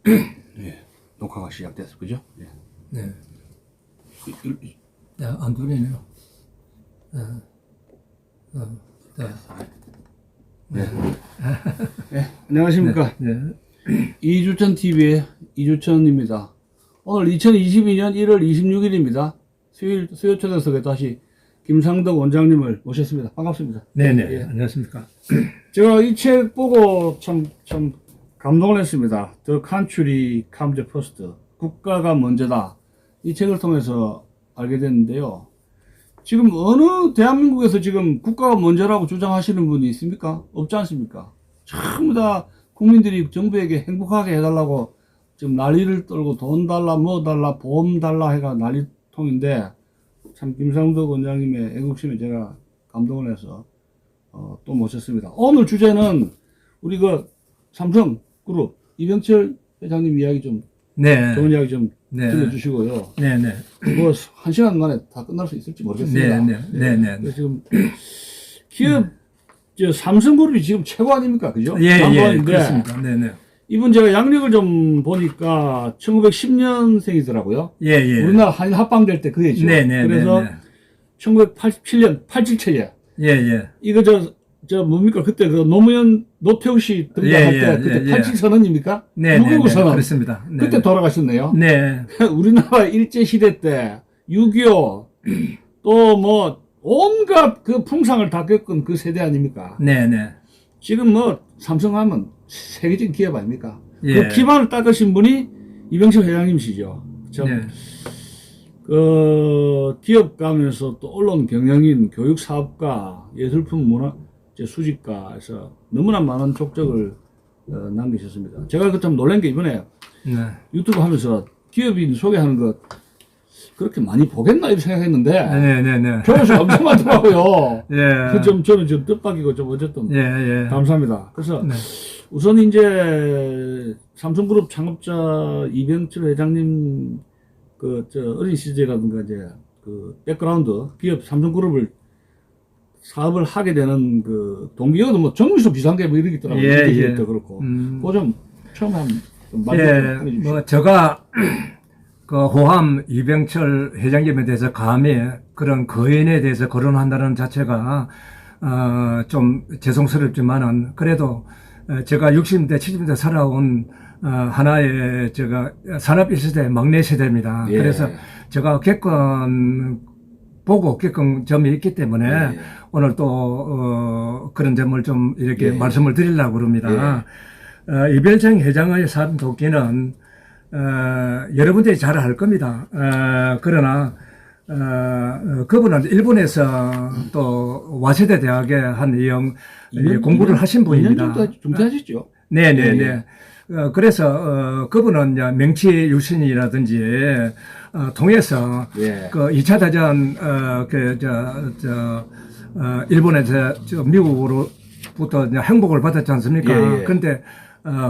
예, 녹화가 시작됐어, 그죠? 예. 네. 야, 안 들리네요. 네. 네, 안녕하십니까. 네. 이주천 TV의 이주천입니다. 오늘 2022년 1월 26일입니다. 수요 초대석에 다시 김상덕 원장님을 모셨습니다. 반갑습니다. 네네. 예. 안녕하십니까. 제가 이 책 보고 참 감동을 했습니다. The Country Comes First. 국가가 먼저다. 이 책을 통해서 알게 됐는데요. 지금 어느 대한민국에서 지금 국가가 먼저라고 주장하시는 분이 있습니까? 없지 않습니까? 전부 다 국민들이 정부에게 행복하게 해달라고 지금 난리를 떨고 돈 달라, 뭐 달라, 보험 달라 해가 난리통인데 참 김상덕 원장님의 애국심에 제가 감동을 해서 또 모셨습니다. 오늘 주제는 우리 그 삼성그룹 이병철 회장님 이야기 좀 네. 좋은 이야기 좀 네. 들려주시고요. 네네. 뭐 한 시간 만에 다 끝날 수 있을지 모르겠습니다. 네네. 지금 기업 저 삼성그룹이 지금 최고 아닙니까, 그죠? 예, 넘버원인데 그렇습니다. 네네. 이분 제가 양력을 좀 보니까 1910년생이더라고요. 예. 우리나라 한일 합방될 때 그 해죠. 네네. 그래서 1987년 87칠에 예. 이거 저 뭡니까 그때 그 노태우 씨 등장할 때 그때 87 선언입니까? 네. 6.25 선언. 그렇습니다. 네. 그때 돌아가셨네요. 네. 우리나라 일제시대 때 6.25 또 뭐 온갖 그 풍상을 다 겪은 그 세대 아닙니까? 네네. 지금 뭐 삼성하면 세계적인 기업 아닙니까? 예. 그 기반을 닦으신 분이 이병철 회장님이시죠. 네. 그 기업 가면서 또 언론 경영인, 교육 사업가, 예술품 문화 수집가에서 너무나 많은 족적을 남기셨습니다. 제가 그 참 놀란 게 이번에 네. 유튜브 하면서 기업인 소개하는 것 그렇게 많이 보겠나 이렇게 생각했는데 네네네. 조회수 엄청 많더라고요. 예. 저는 좀 뜻밖이고 좀 어쨌든 예. 감사합니다. 그래서 네. 우선 이제 삼성그룹 창업자 이병철 회장님 저 어린 시절이라든가 이제 그 백그라운드 기업 삼성그룹을 사업을 하게 되는 그 동기가 뭐 정미소 비슷한 게 뭐 이런 게 있더라고요. 예. 도 그렇고. 그거 좀 처음 좀 말씀 예. 해주십시오. 뭐 제가 그 호암 이병철 회장님에 대해서 감히 그런 거인에 대해서 거론한다는 자체가 좀 죄송스럽지만은 그래도 제가 60대 70대 살아온 하나의 제가 산업 1세대 막내 세대입니다. 예. 그래서 제가 겪은 점이 있기 때문에 오늘 또 그런 점을 좀 이렇게 말씀을 드리려고 그럽니다. 이병철 회장의 사업 도끼는 여러분들이 잘 알 겁니다. 그러나 그분은 일본에서 또 와세대 대학에 한 공부를 하신 분입니다. 2년 정도 하셨죠? 네네네. 그래서 그분은 이제 명치 유신이라든지 통해서 그 2차 대전 일본에서 미국으로부터 이제 행복을 받았지 않습니까? 그런데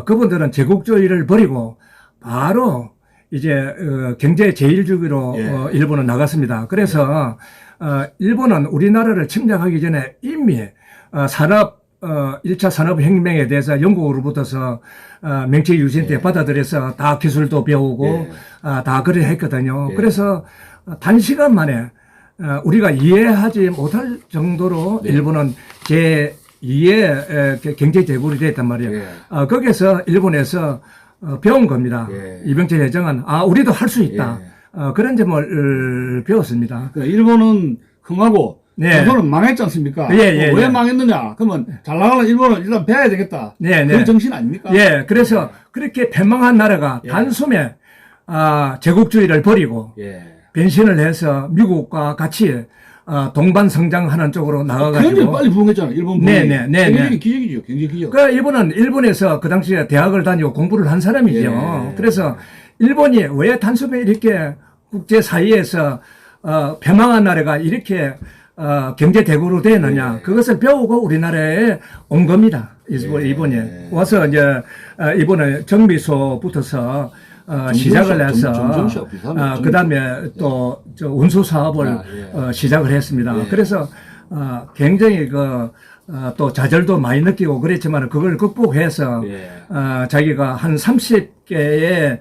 그분들은 제국주의를 버리고 바로 이제 경제 제일주의로 일본은 나갔습니다. 그래서 일본은 우리나라를 침략하기 전에 이미 산업 1차 산업혁명에 대해서 영국으로부터서 명치 유신 때 받아들여서 다 기술도 배우고 다 그래 했거든요. 그래서 단시간 만에 우리가 이해하지 못할 정도로 일본은 제2의 경제 제국이 됐단 말이에요. 거기서 일본에서 배운 겁니다. 이병철 회장은 우리도 할 수 있다. 그런 점을 배웠습니다. 그러니까 일본은 흥하고 조선은 망했지 않습니까? 왜 망했느냐? 그러면 잘 나가는 일본은 일단 배워야 되겠다. 그 정신 아닙니까? 그래서 그렇게 패망한 나라가 단숨에 제국주의를 버리고 변신을 해서 미국과 같이 동반 성장하는 쪽으로 나가가지고 굉장히 빨리 부흥했잖아요. 일본 부흥이. 굉장히 기적이죠. 굉장히 기적. 그 일본은 일본에서 그 당시에 대학을 다니고 공부를 한 사람이죠. 그래서 일본이 왜 단숨에 이렇게 국제 사회에서 패망한 나라가 이렇게 경제 대국으로 되었느냐. 그것을 배우고 우리나라에 온 겁니다. 이번에 와서 이제 이번에 정미소 붙어서 시작을 해서 그 다음에 또 운수 사업을 시작을 했습니다. 그래서 굉장히 또 좌절도 많이 느끼고 그랬지만 그걸 극복해서 예. 자기가 한 30개의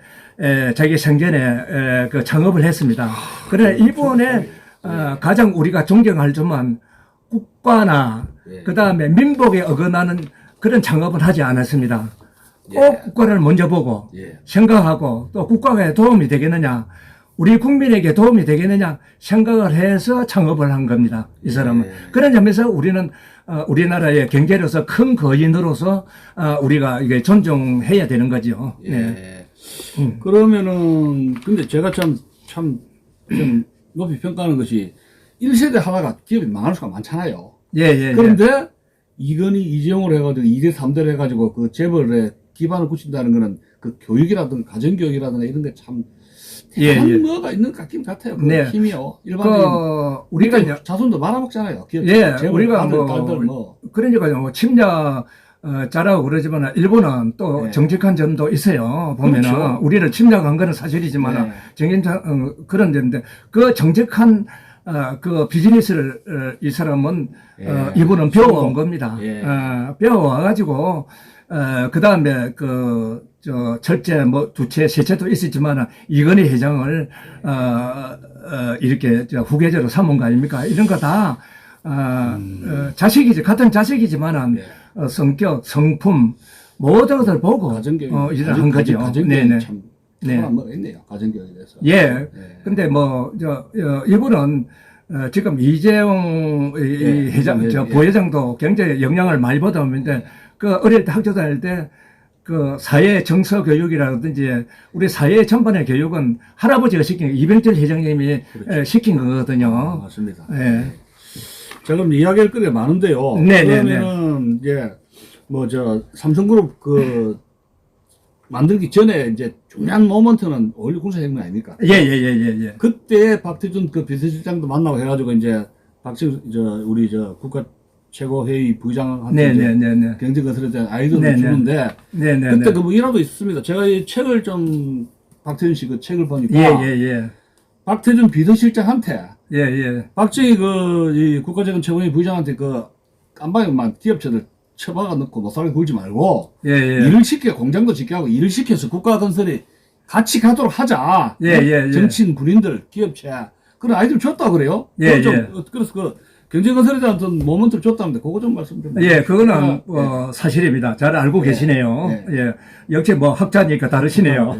자기 생전에 그 창업을 했습니다. 그러나 이번에 가장 우리가 존경할 점은 국가나 예. 그 다음에 민복에 어긋나는 그런 창업을 하지 않았습니다. 꼭 예. 국가를 먼저 보고 예. 생각하고 또 국가에 도움이 되겠느냐, 우리 국민에게 도움이 되겠느냐 생각을 해서 창업을 한 겁니다. 이 사람은. 예. 그런 점에서 우리는 우리나라의 경제로서 큰 거인으로서 우리가 이게 존중해야 되는 거죠. 예. 네. 그러면은 근데 제가 좀 높이 평가하는 것이 1세대 하나가 기업이 망할 수가 많잖아요. 예. 그런데 이건희 이재용으로 해가지고 2대 3대를 해가지고 그 재벌의 기반을 굳힌다는 거는 그 교육이라든가 가정교육이라든가 이런 게 참 대단한 뭐가 있는 것 같긴 같아요. 그 네. 힘이요. 일반적인 우리가 이제 자손도 말아먹잖아요. 기업 예, 재벌, 우리가 아들, 뭐 딸들 뭐. 그러니까요, 뭐 침략 자라고 그러지만 일본은 또 네. 정직한 점도 있어요. 보면은 그렇죠. 우리를 침략한 거는 사실이지만 네. 정직한 그런 점인데 그 정직한 그 비즈니스를 이 사람은 예. 이분은 배워온 겁니다. 예. 배워와가지고 그 다음에 철제 뭐 두채 세채도 있었지만 이건희 회장을 이렇게 후계자로 삼은 거 아닙니까? 이런 거 다 자식이지, 같은 자식이지만은 네. 성격, 성품 모든 것을 보고 가정교육 일을 한 거죠. 가정교육 네네. 참 네. 특별한 뭐가 있네요. 가정교육에 대해서. 예. 근데 이분은 지금 이재용 이 회장, 부회장도 굉장히 영향을 많이 받았는데 그 어릴 때 학교 다닐 때 그 사회 정서 교육이라든지 우리 사회 전반의 교육은 할아버지가 시킨 이병철 회장님이 그렇죠. 시킨 거거든요. 맞습니다. 예. 자, 그럼 이야기할 거리가 많은데요. 네네네. 그러면은 이제 삼성그룹 만들기 전에 이제 중요한 모먼트는 5.16 군사혁명 아닙니까? 예. 그때 박태준 그 비서실장도 만나고 해가지고 이제 우리 국가 최고회의 부의장한테 네네네. 경제 건설에 대한 아이디어를 네네. 주는데 네네. 그때 그 일화도 있습니다. 제가 이 책을 박태준 씨 그 책을 보니까 예. 박태준 비서실장한테 예. 박정희 이 국가재건 최고회의 부의장한테 그 깜방에만 기업체들 처박아 넣고 못 살게 굴지 말고 예. 일을 시켜 공장도 짓게 하고 일을 시켜서 국가 건설이 같이 가도록 하자. 예. 정치인 군인들 기업체 그런 아이디어 줬다 그래요. 예. 그래서 그 경제 건설에 대한 어떤 모멘트를 줬다는데 그거 좀 말씀 좀. 예, 그거는 사실입니다. 잘 알고 계시네요. 예. 역시 학자니까 다르시네요.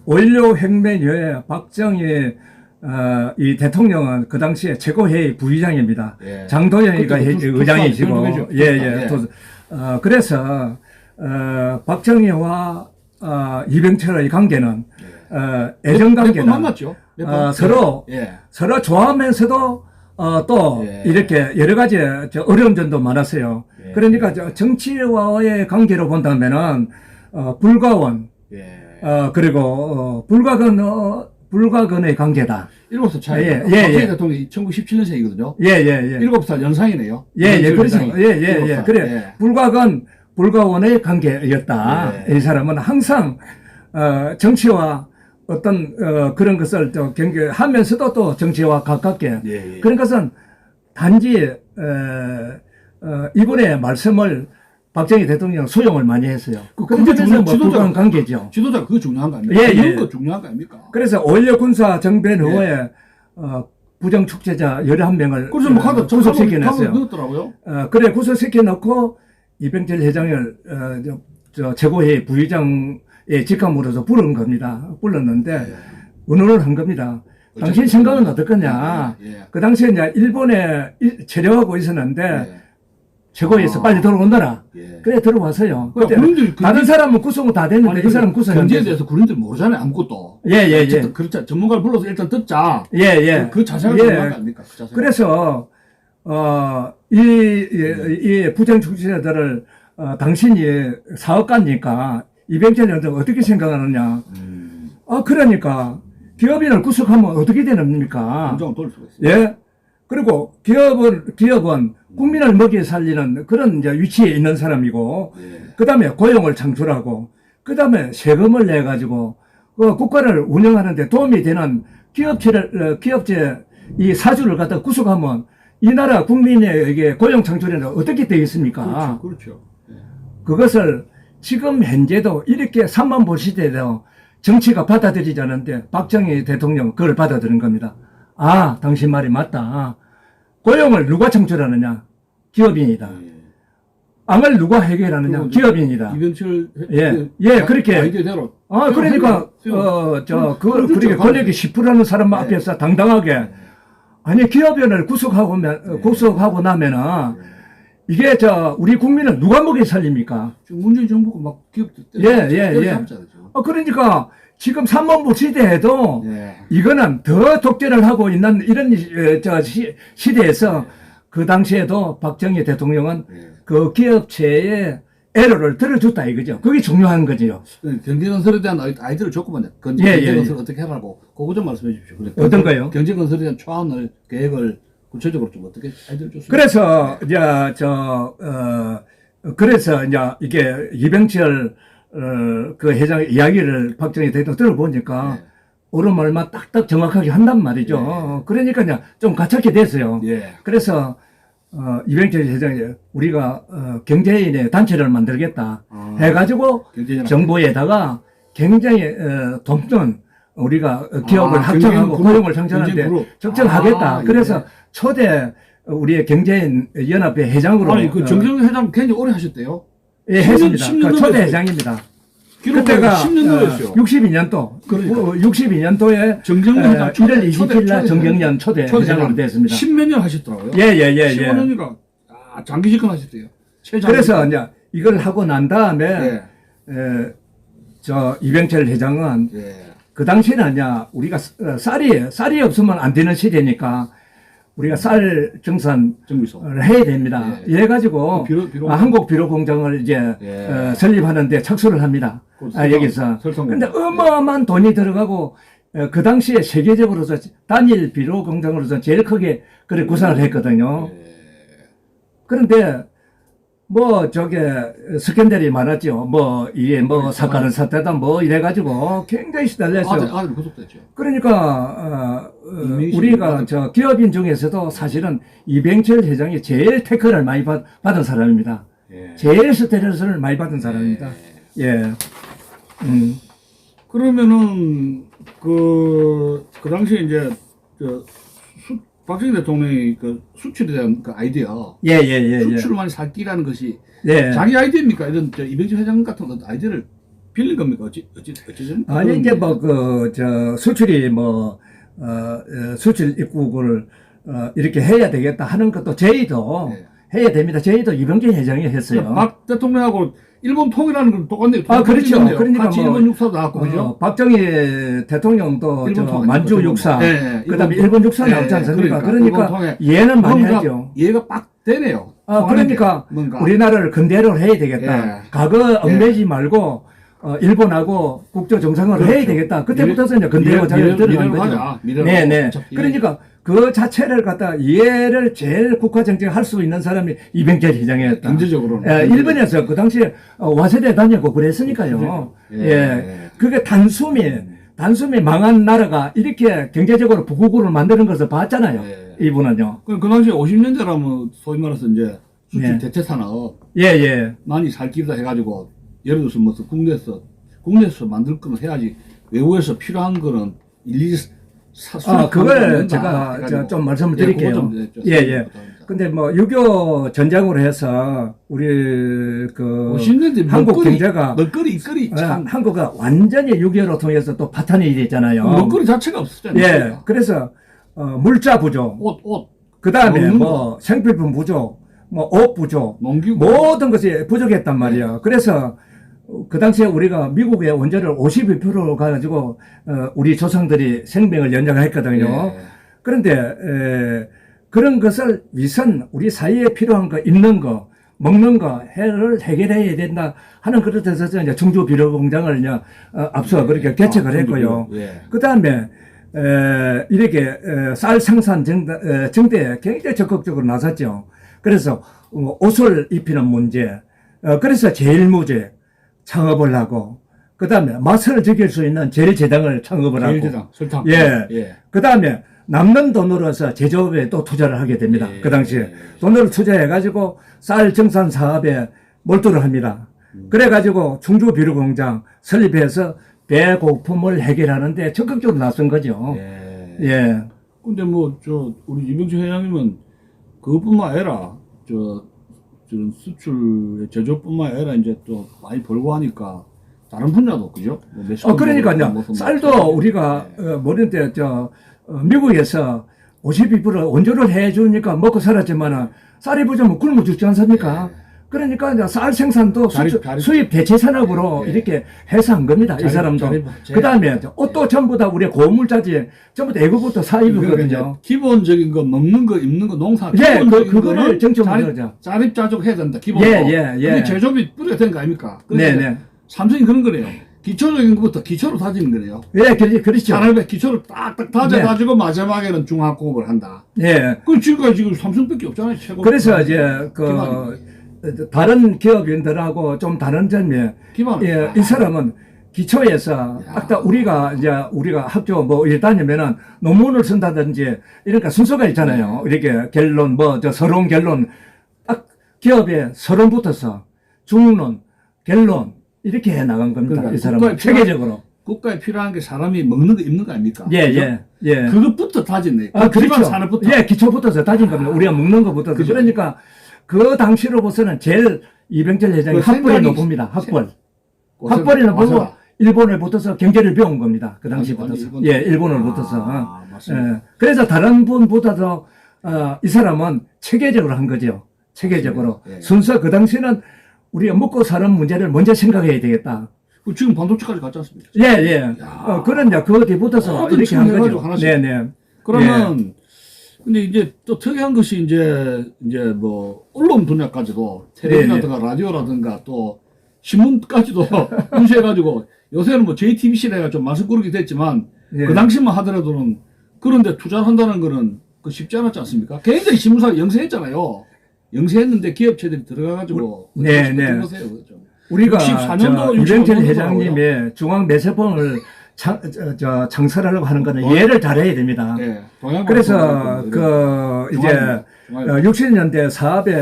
5.16 혁명 이후에 박정희 이 대통령은 그 당시에 최고회의 부의장입니다. 예. 장도연이가 의장이시고, 투수죠. 그래서 박정희와 이병철의 관계는 애정 관계다. 만났죠. 서로 좋아하면서도 또 이렇게 여러 가지 어려운 점도 많았어요. 그러니까 정치와의 관계로 본다면은 불가원, 그리고 불가근의 관계다. 7살 차이. 예. 박정희 대통령이 1917년생이거든요. 예. 7살 연상이네요. 그래서 그래. 불가원의 관계였다. 이 사람은 항상 정치와 어떤 그런 것을 또 경계하면서도 또 정치와 가깝게 그런 것은 단지 이분의 말씀을 박정희 대통령 수용을 많이 했어요. 그런 점에서 불가한 관계죠. 지도자가 그거 중요한 거 아닙니까? 이런 거 중요한 거 아닙니까? 그래서 5.16 군사 정변 후에 부정 축제자 11명을 구속시켜냈어요. 그래 구속시켜놓고 이병철 회장을 최고회의 부의장의 직함으로서 부른 겁니다. 불렀는데 의논을 한 겁니다. 당신 생각은 어떻겠냐. 그 당시에 이제 일본에 체류하고 있었는데 최고회에서 빨리 들어온다라. 그래 들어와서요. 다른 사람은 구속은 다 됐는데 이 사람은 구속이 안 경제에 됐어요. 대해서 군인들 모르잖아요. 아무것도. 예. 그렇죠. 전문가를 불러서 일단 듣자. 예. 그 자세가 중요한 거 아닙니까? 그 자세가. 그래서 이 부정 축제자들을 당신이 사업가니까 이병철한테 어떻게 생각하느냐. 그러니까 기업인을 구속하면 어떻게 됩니까? 공장을 돌릴 수가 있어요. 예. 그리고 기업은 국민을 먹여 살리는 그런 이제 위치에 있는 사람이고, 그 다음에 고용을 창출하고, 그 다음에 세금을 내가지고, 국가를 운영하는데 도움이 되는 기업체 이 사주를 갖다 구속하면 이 나라 국민에게 고용 창출에는 어떻게 되겠습니까? 그렇죠. 예. 그것을 지금 현재도 이렇게 3만 보 시대에도 정치가 받아들이지 않는데 박정희 대통령 그걸 받아들인 겁니다. 아, 당신 말이 맞다. 고용을 누가 창출하느냐? 기업인이다. 예. 암을 누가 해결하느냐? 그리고 기업인이다. 이병철 예, 그렇게. 아이디어대로. 아, 그러니까, 그렇게 권력이 10%는 사람 앞에서 당당하게, 아니, 기업인을 구속하고 나면은, 이게 우리 국민은 누가 먹여 살립니까? 지금 문재인 정부가 막 기업들 예. 그러니까, 지금 3만부 시대에도, 이거는 더 독재를 하고 있는 이런, 시대에서, 그 당시에도 박정희 대통령은 그 기업체의 애로를 들어줬다 이거죠. 그게 중요한 거지요. 경제건설에 대한 아이디어를 줬구만요. 경제건설 어떻게 하라고. 그거 좀 말씀해 주십시오. 어떤 거요? 경제건설에 대한 초안을, 계획을 구체적으로 좀 어떻게 아이디어를 줬습니까? 그래서, 그래서, 이게 이병철, 그 회장의 이야기를 박정희 대통령 들어보니까, 옳은 말만 딱딱 정확하게 한단 말이죠. 그러니까 좀 가찮게 됐어요. 그래서 이병철 회장이 우리가 경제인의 단체를 만들겠다 해가지고 정부에다가 굉장히 돕는 우리가 기업을 확장하고 고용을 창출하는데 적정하겠다. 그래서 초대 우리의 경제인 연합회 회장으로 아니 그 정정희 회장 굉장히 오래 하셨대요. 예, 했습니다. 그 초대 회장입니다. 그때가 10년 62년도, 그러니까. 62년도에 정정희 회장 1월 27일 날 정경련 초대 회장으로 됐습니다. 10몇 년 하셨더라고요. 예. 15년이가 장기 집권하셨대요. 그래서 이걸 하고 난 다음에 이병철 회장은 그 당시에는 우리가 쌀이 없으면 안 되는 시대니까 우리가 쌀 정산을 해야 됩니다. 이래가지고 한국 비료 공장을 이제 설립하는데 착수를 합니다. 여기서. 그런데 어마어마한 돈이 들어가고 그 당시에 세계적으로서 단일 비료 공장으로서 제일 크게 그래 구상을 했거든요. 그런데 스캔들이 많았죠. 이게 사건을 샀다다 이래가지고 굉장히 시달렸어요. 아들 구속됐죠. 그러니까, 우리가 기업인 중에서도 사실은 이병철 회장이 제일 태클을 많이 받은 사람입니다. 제일 스트레스를 많이 받은 사람입니다. 그러면은, 그 당시에 이제, 박정희 대통령이 그 수출에 대한 그 아이디어. 수출을 많이 살기라는 것이. 자기 아이디어입니까? 이런 이병철 회장 같은 아이디어를 빌린 겁니까? 어찌됩니까? 아니, 이제 수출이 수출 입국을, 이렇게 해야 되겠다 하는 것도 저희도 해야 됩니다. 저희도 이병철 회장이 했어요. 박 대통령하고 일본 통일하는 건 똑같네요. 그렇죠. 그러니까 같이 일본 육사도 나왔고, 그죠? 박정희 대통령도 만주 육사, 그 다음에 일본 육사 나왔지 않습니까? 그러니까 이해는 많이 하죠. 이해가 빡 되네요. 그러니까 우리나라를 근대로 해야 되겠다. 과거 얽매지 말고, 일본하고 국조 정상을 해야 되겠다. 그때부터서 이제 근대로 자리를 들어간 거죠. 그러니까 그 자체를 갖다 이해를 제일 국가 정책할 수 있는 사람이 이병철 회장이었다. 경제적으로는. 일본에서 그 당시에 와세대 다녔고 그랬으니까요. 그게 단숨에 망한 나라가 이렇게 경제적으로 부국을 만드는 것을 봤잖아요. 이분은요. 그 당시에 50년대라면 소위 말해서 이제 수출 대체 산업. 많이 살 길다 해가지고 예를 들어서 국내에서 만들 거는 해야지 외국에서 필요한 거는 일일이 그걸 제가 좀 말씀을 드릴게요. 근데 6.25 전쟁으로 해서 우리 한국 경제가 먹거리 한국은 완전히 6.25로 통해서 또 파탄이 됐잖아요. 먹거리 자체가 없었잖아요. 그래서 물자 부족, 옷, 그 다음에 생필품 부족, 옷 부족, 모든 것이 부족했단 말이에요. 그래서 그 당시에 우리가 미국의 원자를 52%로 가가지고 우리 조상들이 생명을 연장했거든요. 그런데 그런 것을 위선 우리 사회에 필요한 거, 입는 거, 먹는 거, 해를 해결해야 된다 하는 그릇 에서 이제 충주 비료 공장을 이제 앞서 그렇게 개척을 했고요. 그 다음에 이렇게 쌀 생산 증대에 굉장히 적극적으로 나섰죠. 그래서 옷을 입히는 문제, 그래서 제일무제 창업을 하고, 그 다음에 맛을 즐길 수 있는 제일제당을 창업을 하고, 설탕. 그 다음에 남는 돈으로서 제조업에 또 투자를 하게 됩니다. 예. 그 당시에 돈을 투자해가지고 쌀 정산 사업에 몰두를 합니다. 그래가지고 충주 비료공장 설립해서 배고픔을 해결하는데 적극적으로 나선 거죠. 예. 예. 근데 뭐 우리 이병철 회장님은 그것뿐만 아니라 저런 수출 제조뿐만 아니라 이제 또 많이 벌고 하니까 다른 분야도 그죠? 뭐 그러니까요. 쌀도 우리가 모르는데 미국에서 52% 원조를 해주니까 먹고 살았지만은 쌀이 부족하면 굶어 죽지 않습니까? 그러니까 이제 쌀 생산도 수입 대체 산업으로 이렇게 해서 한 겁니다. 이 사람도. 그 다음에 옷도 전부 다 우리 고물자재 전부 다 애국부터 사입이거든요. 기본적인 거 먹는 거 입는 거 농사. 예, 그거를 정점으로 하죠. 자립자족 해야 된다. 기본으로. 그게 제조업이 뿌려야 되는 거 아닙니까? 네네. 삼성이 그런 거네요. 기초적인 것부터 기초로 다지는 거네요. 예, 그렇죠. 산업의 기초를 딱딱 다져가지고 마지막에는 중화공업을 한다. 예. 그 지금 삼성밖에 없잖아요. 최고. 그래서 이제 다른 기업인들하고 좀 다른 점이 예, 이 사람은 기초에서 딱 우리가 학교 뭐 일 다니면은 논문을 쓴다든지 이러니까 순서가 있잖아요. 이렇게 결론 서론 결론 딱 기업에 서론 붙어서 중론 결론 이렇게 해 나간 겁니다. 그러니까 이 사람은 체계적으로. 국가에 필요한 게 사람이 먹는 거 입는 거 아닙니까? 예. 그것부터 다졌네. 그렇죠. 산업부터. 예, 기초부터서 다진 겁니다. 우리가 먹는 것부터. 그죠. 그러니까 그 당시로서는 제일 이병철 회장이 학벌이 높습니다. 학벌이 높고 일본에 붙어서 경제를 배운 겁니다. 그 당시 붙어서. 일본을 붙어서. 맞습니다. 그래서 다른 분보다도 이 사람은 체계적으로 한 거죠. 체계적으로. 순서 그 당시는 우리가 먹고 사는 문제를 먼저 생각해야 되겠다. 지금 반도체까지 갔지 않습니까? 예. 그런 그 뒤에 붙어서 이렇게 한 거죠. 네네. 그러면 근데 이제 또 특이한 것이 이제 뭐 언론 분야까지도 텔레비라든가 라디오라든가 또 신문까지도 인수해가지고 요새는 뭐 JTBC가 좀 말썽꾸러기 됐지만 그 당시만 하더라도는 그런데 투자를 한다는 거는 그 쉽지 않았지 않습니까? 굉장히 신문사가 영세했잖아요. 영세했는데 기업체들이 들어가가지고 우리가 64년도 이병철 회장님의 중앙 매세봉을 창설하려고 하는 거는 이해를 잘해야 됩니다. 그래서 이제 60년대 사업에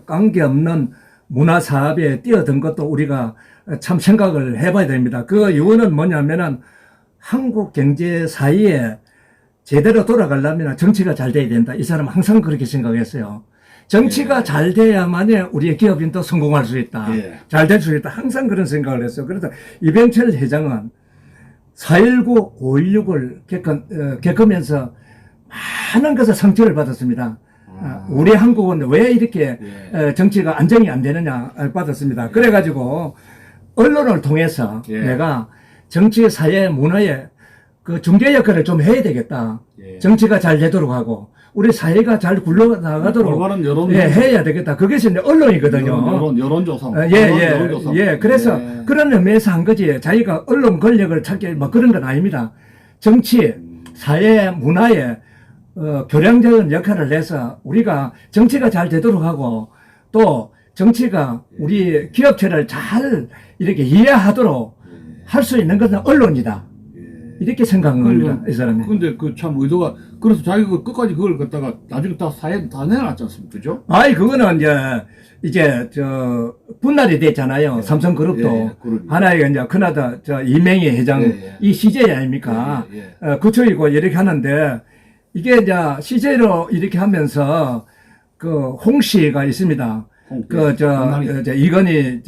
관계없는 문화 사업에 뛰어든 것도 우리가 참 생각을 해봐야 됩니다. 그 이유는 뭐냐면은 한국 경제 사이에 제대로 돌아가려면 정치가 잘 돼야 된다. 이 사람은 항상 그렇게 생각했어요. 정치가 잘 돼야만이 우리의 기업인도 성공할 수 있다. 잘 될 수 있다. 항상 그런 생각을 했어요. 그래서 이병철 회장은 4.19, 5.16을 겪으면서 많은 것을 상처를 받았습니다. 우리 한국은 왜 이렇게 정치가 안정이 안 되느냐 받았습니다. 그래가지고 언론을 통해서 내가 정치, 사회, 문화의 그 중재 역할을 좀 해야 되겠다. 정치가 잘 되도록 하고 우리 사회가 잘 굴러나가도록 해야 되겠다. 그것이 이제 언론이거든요. 여론조사. 그래서 그런 의미에서 한 거지. 자기가 언론 권력을 찾기 뭐 그런 건 아닙니다. 정치, 사회, 문화에 교량적인 역할을 해서 우리가 정치가 잘 되도록 하고 또 정치가 우리 기업체를 잘 이렇게 이해하도록 할 수 있는 것은 언론이다. 이렇게 생각한 겁니다, 이 사람이. 근데 그 참 의도가, 그래서 자기가 끝까지 그걸 갖다가 나중에 다 사회 다 내놨지 않습니까? 그죠? 그거는 이제 분할이 됐잖아요. 삼성그룹도. 하나의 이제 큰아들, 이명희 회장, 이 CJ 아닙니까? 구축이고 이렇게 하는데, 이게 이제 CJ로 이렇게 하면서, 홍씨가 있습니다. 이건희,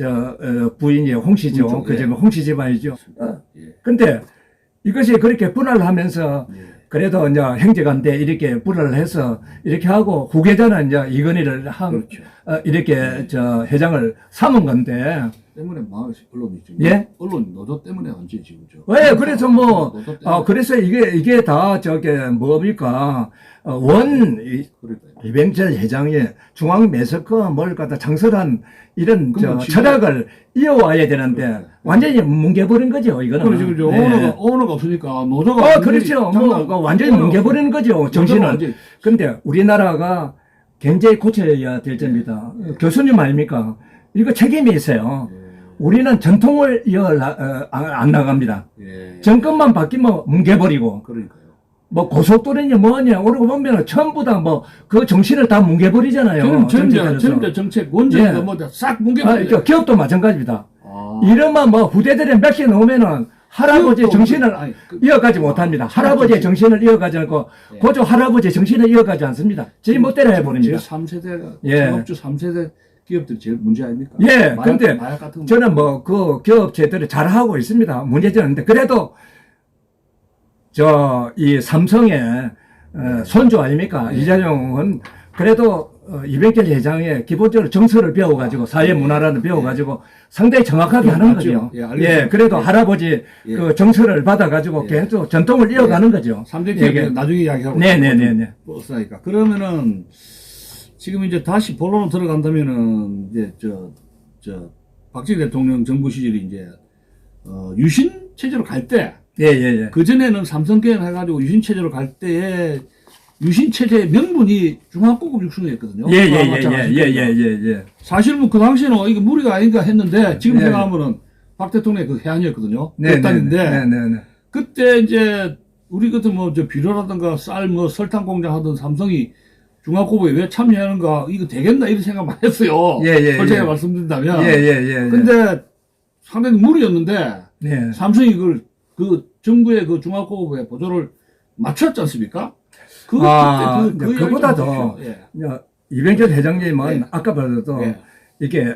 부인이 홍씨죠. 홍씨 집안이죠. 근데, 이것이 그렇게 분할을 하면서 그래도 이제 형제간데 이렇게 분할을 해서 이렇게 하고 후계자는 이제 이건희를 이렇게 회장을 삼은 건데. 때문에 망하시 언론이죠. 언론 노조 때문에 언제 지금 그래서 그래서 이게 다 뭡니까? 이병철 회장이 중앙 매석커 뭘 갖다 창설한 이런 철학을 이어와야 되는데 완전히 뭉개버린 거죠, 이거는. 그렇죠. 오너가 없으니까 노조가. 그렇죠. 완전히 뭉개버리는 거죠, 정신을. 근데 우리나라가 굉장히 고쳐야 될 점이다. 교수님 아닙니까? 이거 책임이 있어요. 우리는 전통을 안 나갑니다. 정권만 바뀌면 뭉개버리고. 그러니까요. 뭐 고속도로냐 뭐냐 오르고 보면은 전부 다 뭐 그 정신을 다 뭉개버리잖아요. 전대 정책 원전도 예. 뭐싹 아, 뭉개버려. 그러니까 기업도 마찬가지입니다. 아. 이러면 뭐 후대들에 몇개 놓으면은 할아버지의 기업도 정신을 아니, 이어가지 못합니다. 할아버지의 정신을 이어가지 않고 예. 고조 할아버지의 정신을 이어가지 않습니다. 제 멋대로 해버립니다. 제3세대가 예. 창업주 3세대 기업들이 제일 문제 아닙니까? 예, 근데 마약 같은 거. 저는 뭐 그 기업체들이 잘하고 있습니다. 문제는 없는데 그래도 이 삼성의 손주 아닙니까? 예. 이재용은 그래도 이백길 회장의 기본적으로 정서를 배워가지고 사회 문화라는 배워가지고 상당히 정확하게 하는 맞죠. 거죠. 예, 알겠습니다. 그래도 예. 할아버지 예. 그 정서를 받아가지고 예. 계속 전통을 이어가는 거죠. 3대 예, 기업 나중에 이야기하고. 네네네네. 버스니까. 그러면은 지금 이제 다시 본론으로 들어간다면은 이제 박정희 대통령 정부 시절이 이제 유신 체제로 갈 때 예예예. 그 전에는 삼성 개헌해가지고 유신 체제로 갈 때에 유신 체제의 명분이 중앙고급 육성이었거든요. 예예예예예예예. 사실 뭐 그 당시에는 이거 무리가 아닌가 했는데 지금 네. 생각하면은 박 대통령의 그 해안이었거든요. 네네네. 결단인데 네네네. 그때 이제 우리 같은 뭐 비료라든가 쌀 뭐 설탕 공장 하던 삼성이 중앙고급에 왜 참여하는가 이거 되겠나 이런 생각 많이 했어요. 예. 솔직히 말씀드린다면. 예예예. 근데 상당히 무리였는데 네. 삼성이 그걸 그 정부의 그 중앙고급에 보조를 맞췄지 않습니까? 그보다도 이야기 좀 해주십시오. 이병철 회장님은 예. 아까 봐도 예. 이게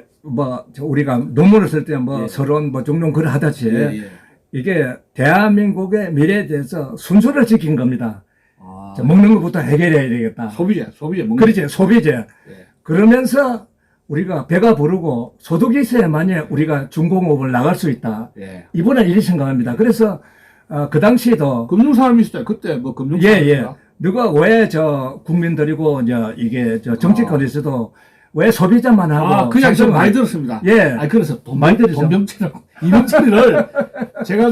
우리가 논문을 쓸 때 뭐 예. 서론 뭐 종종 글 하듯이 예. 이게 대한민국의 미래에 대해서 순서를 지킨 겁니다. 아, 먹는 것부터 해결해야 되겠다. 소비재 먹는 그렇지, 소비재. 예. 그러면서 우리가 배가 부르고 소득이 있어야만이 우리가 중공업을 나갈 수 있다. 예. 이번엔 이렇게 생각합니다. 그래서 그 당시에도 금융사람이 있을 때 그때 뭐 금융 예. 누가 왜 국민들이고 이제 이게 정치권에서도 왜 소비자만 하고 그 이야기 좀 상승을- 많이 들었습니다. 예. 그래서 많이 들으죠. 돈병치라고 이병철이를 제가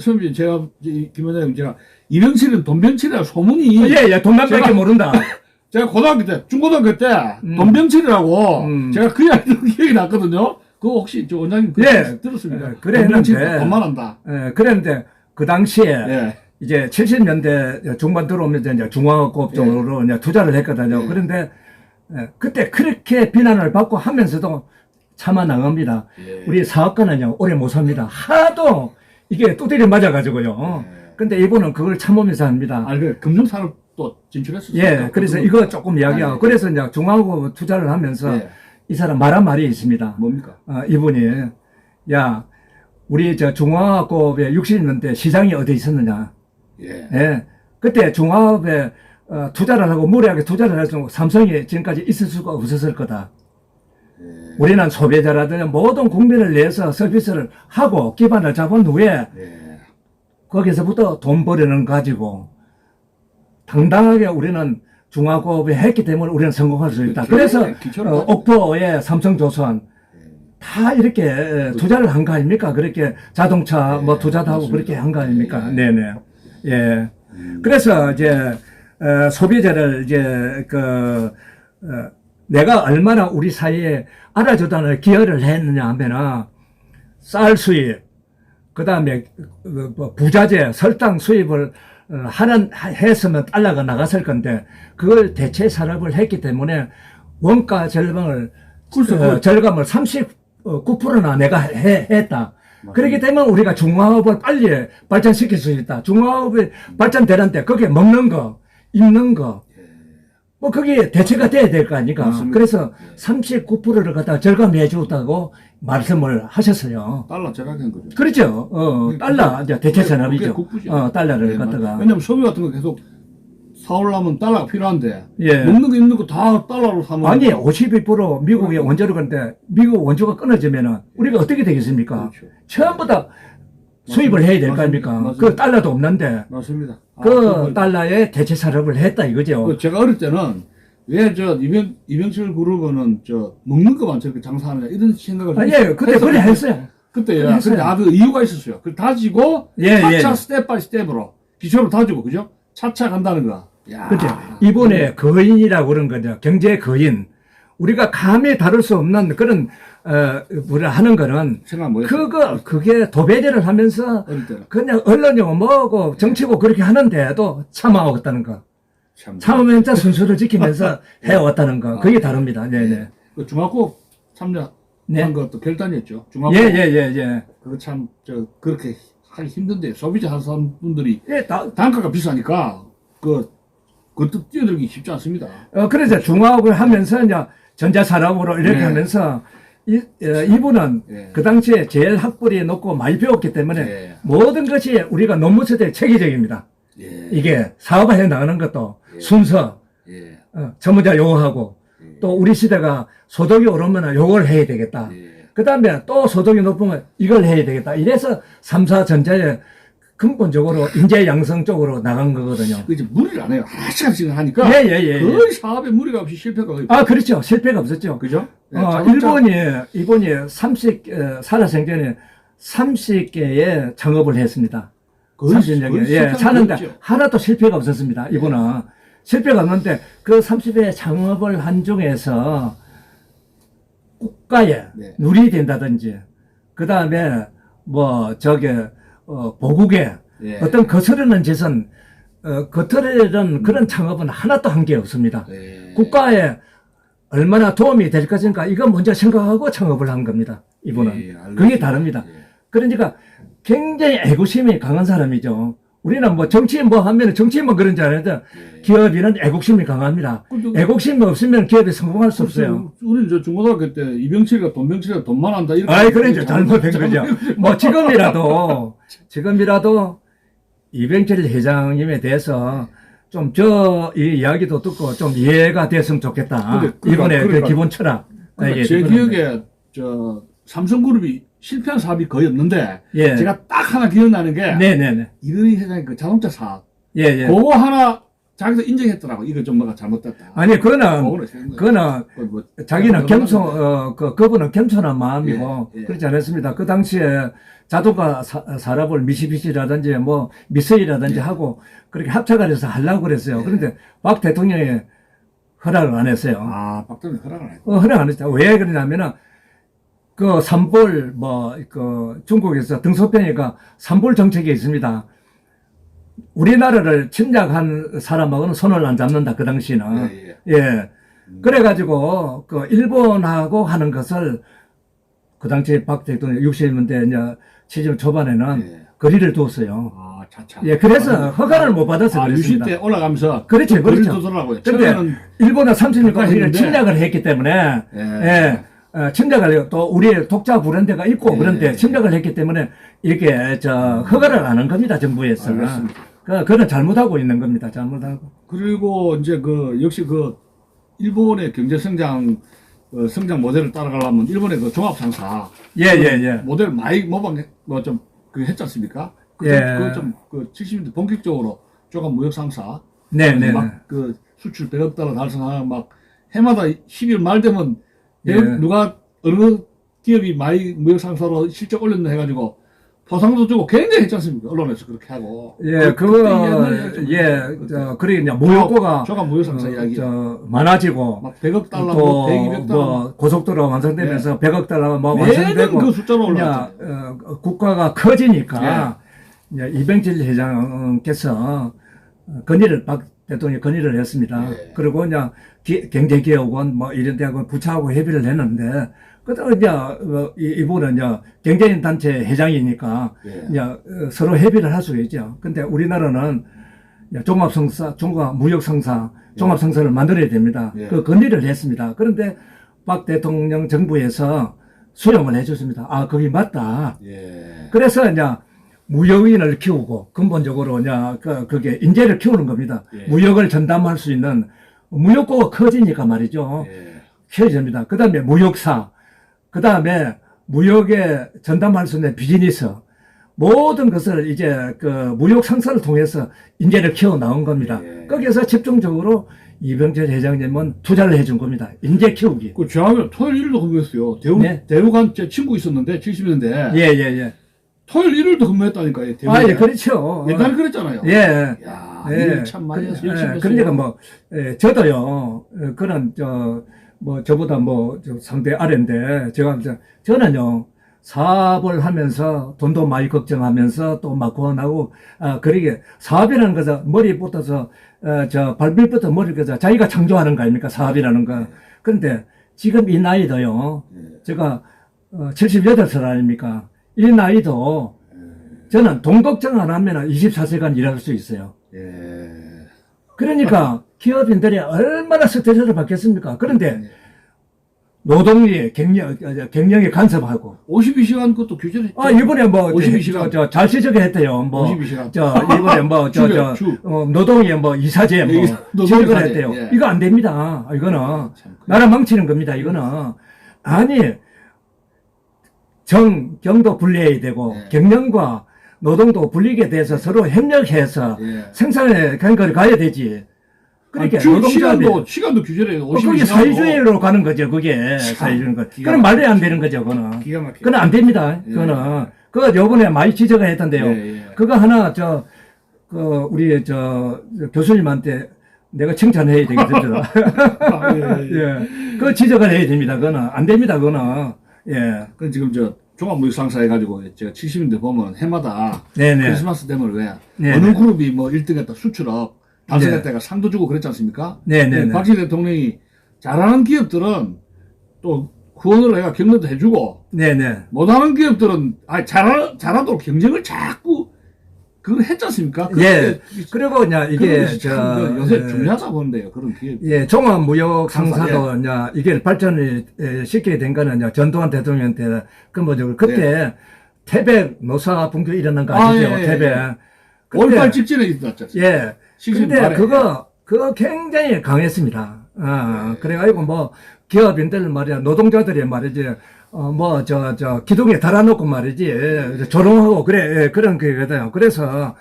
선생님 제가 김 원장님 제가 이병철은 돈병치라 소문이 예, 돈만 밖에 모른다. 제가 중고등학교 때 돈병철이라고 제가 그 이야기 들은 기억이 났거든요. 그거 혹시 저 원장님 예. 들었습니까? 예, 그래 했는데. 돈만 한다. 예, 그랬는데 그 당시에 예. 이제 70년대 중반 들어오면서 이제 중화학업 쪽으로 이제 투자를 했거든요. 예. 그런데 그때 그렇게 비난을 받고 하면서도 참아 나갑니다. 예. 우리 사업가는요 오래 못 삽니다. 하도 이게 두드려 맞아가지고요. 근데 이분은 그걸 참으면서 합니다. 그 금융산업도 진출했었어요. 예, 그래서 이거 조금 이야기하고 예. 그래서 이제 중화학업 투자를 하면서 예. 이 사람 말한 말이 있습니다. 뭡니까? 이분이 야 우리 중화학업에 60년대 시장이 어디 있었느냐? 예. 예, 그때 중화업에 투자를 하고 무리하게 투자를 해서 삼성이 지금까지 있을 수가 없었을 거다. 우리는 소비자라든지 모든 국민을 위해서 서비스를 하고 기반을 잡은 후에 예. 거기서부터 돈 벌이는 가지고 당당하게 우리는 중화고업에 했기 때문에 우리는 성공할 수 있다. 그래서 옥토의 삼성조선 다 이렇게 투자를 한 거 아닙니까? 그렇게 자동차 뭐 투자도 하고 그렇게 한 거 아닙니까? 네네. 예. 그래서 이제 소비자를 이제 내가 얼마나 우리 사회에 알아주다는 기여를 했느냐 하면은 쌀 수입, 그 다음에 부자재, 설탕 수입을 했으면 달러가 나갔을 건데 그걸 대체 산업을 했기 때문에 원가 절감을 39%나 내가 했다. 그렇기 때문에 우리가 중화업을 빨리 발전시킬 수 있다. 중화업이 발전되는데 거기에 먹는 거, 입는 거, 뭐 그게 대체가 돼야 될 거 아닙니까? 맞습니다. 그래서 39%를 갖다 절감해 주었다고 말씀을 하셨어요. 달러 절약한 거죠. 그렇죠. 달러, 이제 대체 산업이죠. 국부죠. 달러를 예, 갖다가. 왜냐면 소비 같은 거 계속 사오려면 달러가 필요한데 예. 먹는 거 입는 거 다 달러로 사면 아니, 52% 미국의 원조를 건데 미국 원조가 끊어지면은 우리가 어떻게 되겠습니까? 그렇죠. 처음부터 다 수입을 해야 될 거 아닙니까? 맞습니다. 그 달러도 없는데 맞습니다. 그 달러에 대체 산업을 했다 이거죠. 제가 어릴 때는 왜 이병철 그룹은 먹는 거만 저렇게 장사하느냐 이런 생각을 예, 그때 그래 했어요. 그때 했어요. 그 이유가 있었어요. 그 다지고 예, 차차 예. 스텝 바이 스텝으로 기초를 다지고 그죠? 차차 간다는 거. 야. 그렇죠. 이번에 거인이라고 그런 거죠. 경제 거인. 우리가 감히 다룰 수 없는 그런 뭐라 하는 거는 생각 뭐 했어요? 그게 도배제를 하면서 어릴 때는 그냥 언론이고 뭐고 정치고 그렇게 하는데도 참아왔다는 거. 참으면서 순서를 지키면서 해왔다는 거. 그게 다릅니다. 네네. 그 중학교 참여한 네. 것도 결단이었죠. 중학교 예. 그거 참 그렇게 하기 힘든데 소비자 하는 분들이 예, 단가가 비싸니까 그것도 뛰어들기 쉽지 않습니다. 그래서 중화업을 하면서 이제 전자산업으로 이렇게 네. 하면서 이분은 네. 그 당시에 제일 학벌이 높고 많이 배웠기 때문에 네. 모든 것이 우리가 논문 쓸 때 체계적입니다. 예. 이게 사업을 해 나가는 것도 순서, 예. 전문자 요구하고 또 우리 시대가 소득이 오르면 요걸 해야 되겠다. 예. 그 다음에 또 소득이 높으면 이걸 해야 되겠다. 이래서 3사 전자에 근본적으로 인재 양성 쪽으로 나간 거거든요. 그 이제 무리를 안 해요. 하나씩 하니까 예. 거의 사업에 무리가 없이 실패가 거의 그렇죠. 실패가 없었죠. 그죠? 네, 이분이 살아생전에 30개의 창업을 했습니다. 거의 30년. 예, 실패한 사는데 게 없죠. 하나도 실패가 없었습니다. 이분은. 실패가 없는데 그 30의 창업을 한 중에서 국가에 네. 누리된다든지 그 다음에 보국에 예. 어떤 거스르는 짓은 거스르는 그런 창업은 하나도 한 게 없습니다. 예. 국가에 얼마나 도움이 될 것인가 이거 먼저 생각하고 창업을 한 겁니다. 이분은. 예, 알겠습니다. 그게 다릅니다. 예. 그러니까 굉장히 애국심이 강한 사람이죠. 우리는 뭐 정치인 하면 정치인만 그런 줄 아는데 기업인은 애국심이 강합니다. 근데 애국심이 없으면 기업이 성공할 수 없어요. 우리 저 중고등학교 때 이병철이가 돈만 한다 이렇게. 아이, 그러죠. 잘못된 거죠. 뭐 지금이라도 이병철 회장님에 대해서 좀 이 이야기도 듣고 좀 이해가 됐으면 좋겠다. 이번에 그 기본 철학. 그러니까 제 기억에 삼성그룹이 실패한 사업이 거의 없는데 예. 제가 딱 하나 기억나는 게 네네네. 이건희 회장이 그 자동차 사업 예. 그거 하나 자기도 인정했더라고. 이거 좀 뭐가 잘못됐다. 아니, 그거는 뭐, 자기는 그분은 겸손한 마음이고, 예. 그렇지 않았습니다. 그 당시에 자동차 산업을 미쓰비시라든지 미쓰이라든지 하고, 그렇게 합작을 해서 하려고 그랬어요. 그런데 박 대통령이 허락을 안 했어요. 박 대통령이 허락을 안 했고. 허락 안 했죠. 왜 그러냐면은, 산불, 중국에서 등소평이가 산불 정책이 있습니다. 우리나라를 침략한 사람하고는 손을 안 잡는다, 그 당시는. 예. 그래가지고, 일본하고 하는 것을, 그 당시 박 대통령 60년대, 70 초반에는 거리를 두었어요. 차차. 예, 그래서 허가를 못 받아서 그랬습니다. 유신 때 올라가면서. 그렇죠. 거리를 두더라고요. 근데, 일본은 30년간 침략을 했기 때문에, 침략을 해요. 또 우리 독자 브랜드가 있고 그런데 침략을 했기 때문에 이렇게 허가를 안 한 겁니다. 정부에서. 그건 잘못하고 있는 겁니다. 잘못하고. 그리고 이제 역시 일본의 경제 성장 모델을 따라가려면 일본의 종합 상사. 예. 모델 많이 모방 했지 않습니까? 좀 70년대 본격적으로 종합 무역 상사. 네네. 수출 100억 달러 달성하고 해마다 12월 말 되면 누가 어느 기업이 많이 무역 상사로 실적 올렸나 해가지고 포상도 주고 굉장히 했지 않습니까? 언론에서 그렇게 하고. 그래, 무역고가. 조각 무역 상사 이야기. 많아지고. 막 100억 달러, 또, 100, 200달러. 고속도로 완성되면서 100억 달러가 매년 완성되고. 그 숫자로 올라갔죠. 국가가 커지니까. 이병철 회장께서 박 대통령이 건의를 했습니다. 그리고 경제개혁원 이런 데하고 부처하고 협의를 했는데, 이분은 경제인 단체 회장이니까 서로 협의를 할 수 있죠. 근데 우리나라는 종합무역상사, 종합상사를 만들어야 됩니다. 그 건의를 했습니다. 그런데 박 대통령 정부에서 수용을 해줬습니다. 그게 맞다. 그래서 무역인을 키우고 근본적으로 그게 인재를 키우는 겁니다. 무역을 전담할 수 있는 무역고가 커지니까 말이죠. 키워집니다. 그 다음에 무역사, 그 다음에 무역에 전담할 수 있는 비즈니스, 모든 것을 이제 무역 상사를 통해서 인재를 키워 나온 겁니다. 거기에서 집중적으로 이병철 회장님은 투자를 해준 겁니다. 인재 키우기. 저하고 토요일 일요일도 근무했어요. 대우관 제 친구 있었는데 70년대. 예. 토요일 일요일도 근무했다니까요. 예, 그렇죠. 옛날에 그랬잖아요. 예. 일을 참 많이 해서 열심히 했어요. 그러니까 저도요, 그런 뭐 저보다 뭐 저 상대 아래인데 제가 이제 저는요 사업을 하면서 돈도 많이 걱정하면서 또 막 고원하고 그러게 사업이라는 것은 머리부터서 저 발밑부터 머리까지 자기가 창조하는 거 아닙니까 사업이라는 거. 그런데 지금 이 나이도요 제가 78살 아닙니까 이 나이도 저는 돈 걱정 안 하면 24시간 일할 수 있어요. 예. 그러니까 기업인들이 얼마나 스트레스를 받겠습니까? 그런데 노동리 경영에 간섭하고 52시간 그것도 규제를 했죠. 이번에 뭐 52시간. 잘 지적을 했대요. 뭐 52시간. 이번에 뭐 주. 노동에 뭐 이사제 뭐 노동 지적을 이사제. 했대요. 예. 이거 안 됩니다. 이거는 참 나라 망치는 겁니다. 이거는 아니 경도 분리해야 되고 예. 경영과 노동도 분리게 돼서 서로 협력해서 예. 생산의 경과를 가야 되지. 그러니까 시간도 규제를 해요. 그게 사회주의로 가는 거죠. 그게 사회주의인 거. 그건 말이 안 되는 거죠. 그거는. 기가 막혀. 그건 안 됩니다. 예. 그거는. 그거 요번에 많이 지적을 했던데요. 예, 예. 그거 하나 우리 교수님한테 내가 칭찬해야 되겠더라. 예. 그 지적을 해야 됩니다. 그거는 안 됩니다. 그거는. 예. 그 지금 종합무역상사 해가지고 제가 70년대 보면 해마다 네네. 크리스마스 되면 왜 네네. 어느 그룹이 뭐 1등했다 수출업 달성했다가 네. 상도 주고 그랬지 않습니까? 네네네. 박정희 대통령이 잘하는 기업들은 또 후원을 해가 경력도 해주고 네네. 못하는 기업들은 잘하도록 경쟁을 자꾸 그걸 했지 않습니까? 예. 그리고 이게 요새 중요하다 보는데요. 그런 기업. 예, 종합무역 상사도 예. 이게 발전을 시키게 된 거는 전두환 대통령한테 근본적으로 그때 태백 노사 분규 일어난 거 아시죠? 예, 예, 태백. 예. 5.18 직전에 있었죠. 예. 근데 말에. 그거 굉장히 강했습니다. 그래가지고 뭐 기업인들 말이야, 노동자들이 말이지, 기둥에 달아놓고 말이지, 조롱하고 그래, 그런 거거든요. 그래서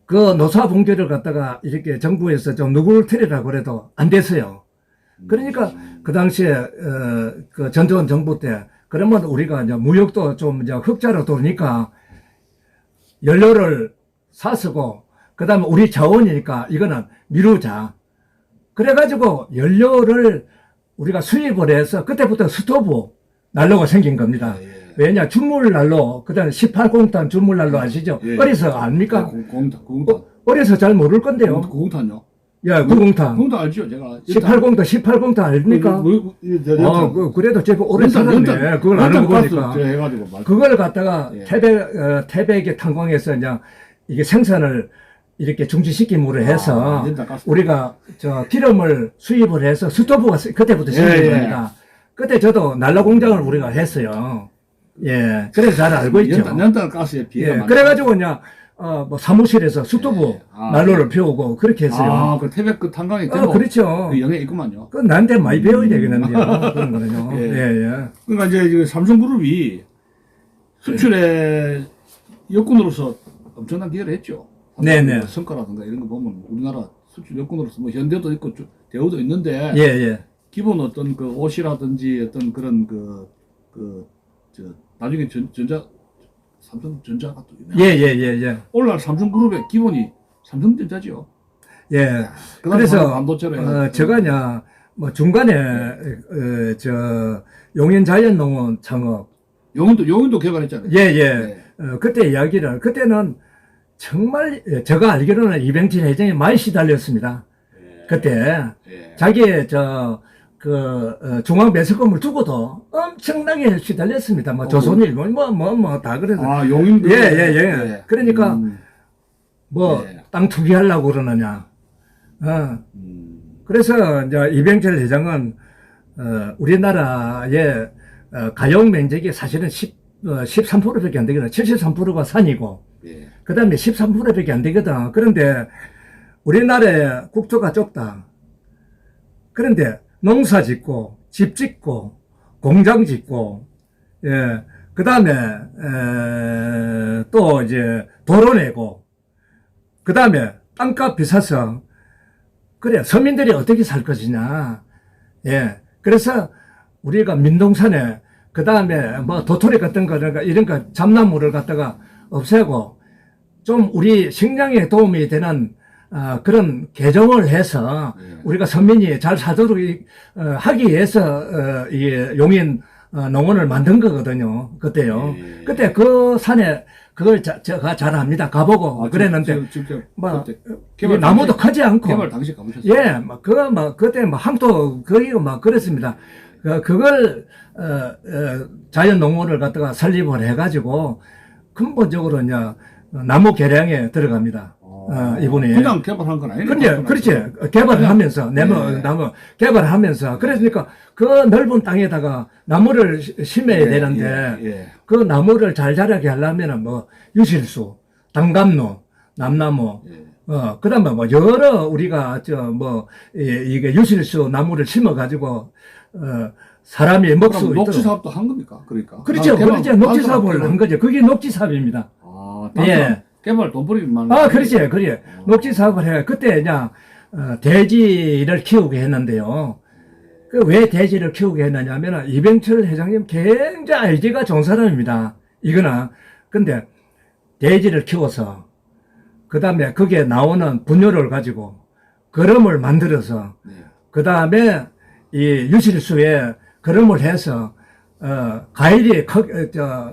그 노사 분규를 갖다가 이렇게 정부에서 좀 누구를 틀리라고 그래도 안 됐어요. 그러니까 그 당시에 그 전두환 정부 때 그러면 우리가 이제 무역도 좀 이제 흑자로 돌니까 연료를 사쓰고 그다음에 우리 자원이니까 이거는 미루자. 그래가지고 연료를 우리가 수입을 해서 그때부터 스토브 난로가 생긴 겁니다. 예. 왜냐 주물 난로 그다음에 18공탄 주물 난로 아시죠? 예. 어려서 압니까? 공탄. 어려서 잘 모를 건데요. 공탄요? 야, 9공탄. 공탄 알죠, 제가. 18공탄 아닙니까? 그래도 제법 오래 살았네. 그걸 아는 거 보니까. 해가지고 그걸 갖다가 예. 태백의 탄광에서 이제 이게 생산을 이렇게 중지시킴으로 해서 우리가 기름을 수입을 해서 스토브가 그때부터 생긴 겁니다. 그때 저도 난로 공장을 우리가 했어요. 예. 그래서 잘 알고 있죠. 연탄 가스에 비해. 예. 그래가지고 그냥 사무실에서 스토브 난로를 피우고 그렇게 했어요. 그 태백 그 탄광이 그렇죠. 그 영향이 있구만요. 그 나한테 많이 배워야 되겠는데요. 그런 거는요. 예. 예. 그러니까 이제 삼성그룹이 수출에 여군으로서 엄청난 기여를 했죠. 네네. 성과라든가 이런 거 보면 우리나라 수출 여군으로서 뭐 현대도 있고 대우도 있는데 예. 기본 어떤 그 옷이라든지 어떤 그런 나중에 삼성전자가 또 예. 오늘날 삼성그룹의 기본이 삼성전자지요. 예. 그다음에 그래서 반도체로 제가 중간에 용인자연농원 창업 용인도 개발했잖아요. 예. 그때 이야기를 그때는 정말 제가 알기로는 이병진 회장이 많이 시달렸습니다. 그때 자기의 중앙 매수금을 두고도 엄청나게 시달렸습니다. 조선일보 다 그래서 용인도 예. 그러니까 땅 투기하려고 그러느냐. 그래서 이제 이병철 회장은 우리나라의 가용 면적이 사실은 13%밖에 안 되거든. 73%가 산이고 그 다음에 13%밖에 안 되거든. 그런데 우리나라의 국토가 좁다. 그런데 농사 짓고 집 짓고 공장 짓고 그 다음에 또 이제 도로 내고 그 다음에 땅값 비싸서 그래 서민들이 어떻게 살 것이냐. 그래서 우리가 민동산에 그 다음에 도토리 같은 거 이런 거 잡나무를 갖다가 없애고 좀 우리 식량에 도움이 되는 그런 개종을 해서 예. 우리가 서민이 잘 살도록 하기 위해서 이 용인 농원을 만든 거거든요. 그때요. 예. 그때 그 산에 그걸 제가 잘 압니다. 가보고 그랬는데 직접 뭐 개발 나무도 당시- 크지 않고 개발 당시 가보셨어요? 예, 그때 항토 거기고 그랬습니다. 그걸 자연 농원을 갖다가 설립을 해가지고 근본적으로 이제 나무 개량에 들어갑니다. 이분이. 그냥 개발한 건 아니에요. 근데 그렇지 개발을 하면서 예. 나무 개발을 하면서 그러니까 그 넓은 땅에다가 나무를 심어야 되는데 예. 그 나무를 잘 자라게 하려면은 뭐 유실수, 당감로, 남나무, 그다음에 뭐 여러 우리가 이게 유실수 나무를 심어가지고 사람이 먹을 수 그럼 녹지 있도록. 사업도 한 겁니까? 그러니까. 그렇죠, 개발- 그렇죠. 녹지 단순한 사업을 개발- 한 거죠. 그게 녹지 사업입니다. 예. 개발 돈 버리기만. 그렇지, 그래. 녹지 사업을 해. 그때 그냥 돼지를 키우게 했는데요. 그 왜 돼지를 키우게 했느냐면 이병철 회장님 굉장히 아이디가 좋은 사람입니다. 이거나. 근데 돼지를 키워서 그 다음에 거기에 나오는 분뇨를 가지고 거름을 만들어서 네. 그 다음에 이 유실수에 거름을 해서 과일이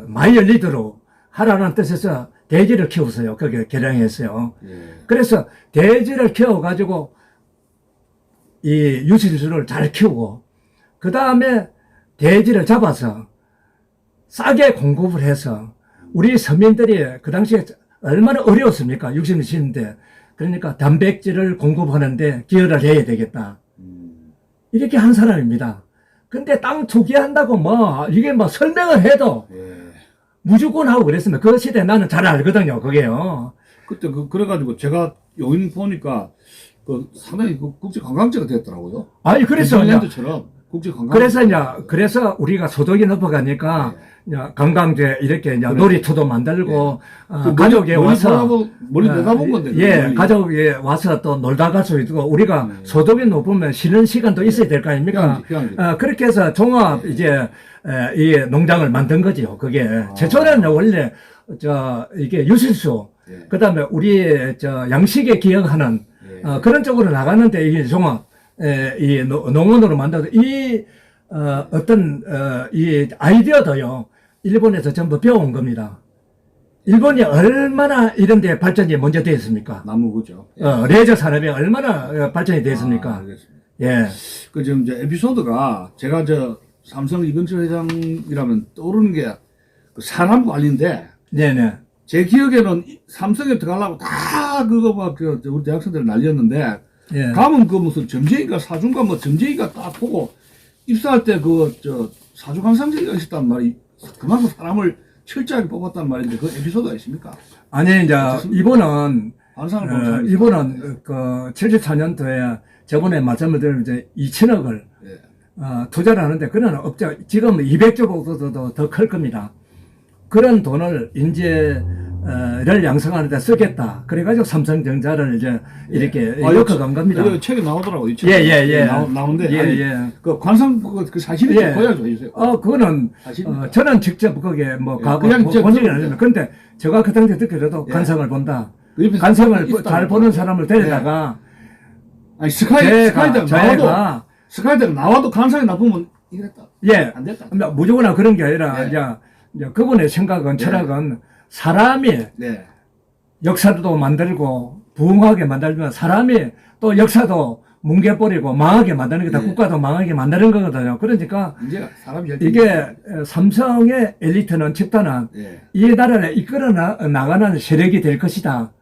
많이 열리도록 하라는 뜻에서 돼지를 키웠어요. 거기에 개량했어요. 예. 그래서 돼지를 키워가지고 이 유실수를 잘 키우고 그 다음에 돼지를 잡아서 싸게 공급을 해서 우리 서민들이 그 당시에 얼마나 어려웠습니까? 60년대. 그러니까 단백질을 공급하는데 기여를 해야 되겠다. 이렇게 한 사람입니다. 근데 땅 투기한다고 이게 설명을 해도 예. 무조건 하고 그랬습니다. 그 시대 나는 잘 알거든요. 그게요. 그때 그래가지고 제가 용인 보니까 상당히 국제 관광지가 됐더라고요. 아니, 그래서 랜드처럼 국제 관광. 그래서 우리가 소득이 높아가니까 관광제 이렇게 놀이터도 만들고 가족에 와서 멀리 내다본 건데. 예, 가족에 와서 또 놀다 갈 수 있고 우리가 소득이 높으면 쉬는 시간도 있어야 될 거 아닙니까? 그렇게 해서 종합 이제 이 농장을 만든 거지요. 그게 최초에는 원래 이게 유실수 그다음에 우리 양식에 기여하는 그런 쪽으로 나갔는데 이게 종합 이 농원으로 만들어서 이 아이디어도요 일본에서 전부 배워온 겁니다. 일본이 얼마나 이런 데 발전이 먼저 되었습니까? 나무 그죠. 레저 산업이 얼마나 발전이 되었습니까? 알겠습니다. 예. 지금 이제 에피소드가 제가 삼성 이병철 회장이라면 떠오르는 게 사람 관리인데. 네네. 제 기억에는 삼성에 들어가려고 다 우리 대학생들 날렸는데. 예. 가면 무슨 점쟁이가 사중가 점쟁이가 딱 보고 입사할 때 사주관상제가 있었단 말이 그만큼 사람을 철저하게 뽑았단 말인데 그 에피소드가 있습니까? 아니 이제 이분은 관상을 보는 사람이 이분은 74년도에 저번에 말씀을 드린 이제 2천억을 투자를 하는데 그는 업자 지금 200조보다도 더 클 겁니다. 그런 돈을 인재를 양성하는 데 쓰겠다. 그래가지고 삼성전자를 이제 이렇게 엮어간 겁니다. 책에 나오더라고요. 예. 나오는데. 그 관상, 그 사실이 좀 고야 좀 해주세요. 그거는, 저는 직접 거기에 가고 본 적이 아닙니다. 그런데 제가 그 당시에 듣기로도 관상을 본다. 관상을 잘 보는 사람을 데려다가. 아니, 스카이대가 나와도 관상이 나쁘면 이랬다. 예. 안 됐다. 무조건 그런 게 아니라, 이제 그분의 생각은, 철학은 사람이 역사도 만들고 부흥하게 만들면 사람이 또 역사도 뭉개버리고 망하게 만드는 거다. 국가도 망하게 만드는 거거든요. 그러니까 이게 삼성의 엘리트는 집단은 이 나라를 이끌어 나가는 세력이 될 것이다.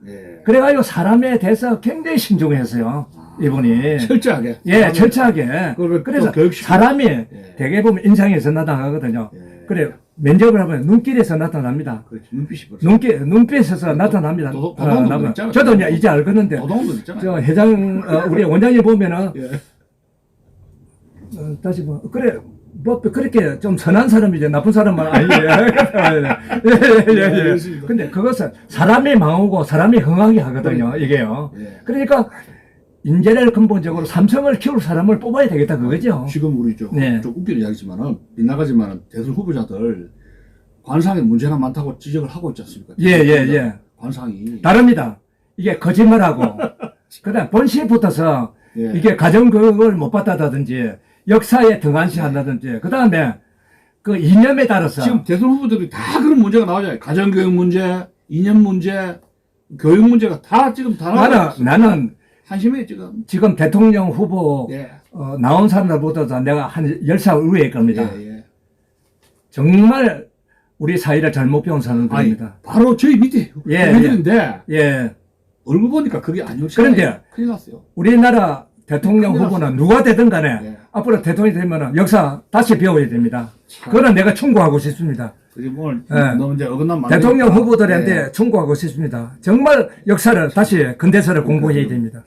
그래가지고 사람에 대해서 굉장히 신중했어요. 이분이. 철저하게. 예, 철저하게. 그래서 사람이 대개 보면 인상에서 나타나거든요. 그래. 면접을 하면 눈길에서 나타납니다. 그렇지, 눈빛이 눈빛에서 나타납니다. 저도 이제 알겠는데. 도동도 있잖아요. 저 회장, 우리 원장님 보면은. 다시 그래, 그렇게 좀 선한 사람이지, 나쁜 사람은 아니에요. 예. 근데 그것은 사람이 망하고 사람이 흥하게 하거든요, 이게요. 그러니까, 인재를 근본적으로 삼성을 키울 사람을 뽑아야 되겠다 그거죠. 지금 우리 좀 웃기는 이야기지만은 빗나가지만은 대선 후보자들 관상에 문제가 많다고 지적을 하고 있지 않습니까? 예. 관상이 다릅니다. 이게 거짓말하고 그다음 본시에 붙어서 예. 이게 가정교육을 못 받았다든지 역사에 등한시한다든지 그다음에 그 이념에 따라서 지금 대선 후보들이 다 그런 문제가 나오잖아요. 가정교육 문제, 이념 문제, 교육 문제가 다 지금 다 나오고 나는 한심해 지금 대통령 후보 예. 나온 사람들보다도 내가 한 10살 위에 겁니다. 예. 정말 우리 사회를 잘못 배운 아니, 사람들입니다. 바로 저희 밑에 예, 후보들인데 예. 얼굴 보니까 그게 아니었어요. 그런데 큰일 났어요. 우리나라 대통령 큰일 후보는 났어요. 누가 되든 간에 예. 앞으로 대통령이 되면 역사 다시 배워야 됩니다. 참. 그거는 내가 충고하고 싶습니다. 그게 오늘 예. 너무 이제 어긋난 말. 대통령 후보들한테 충고하고 싶습니다. 정말 역사를 다시 근대사를 공부해야 됩니다.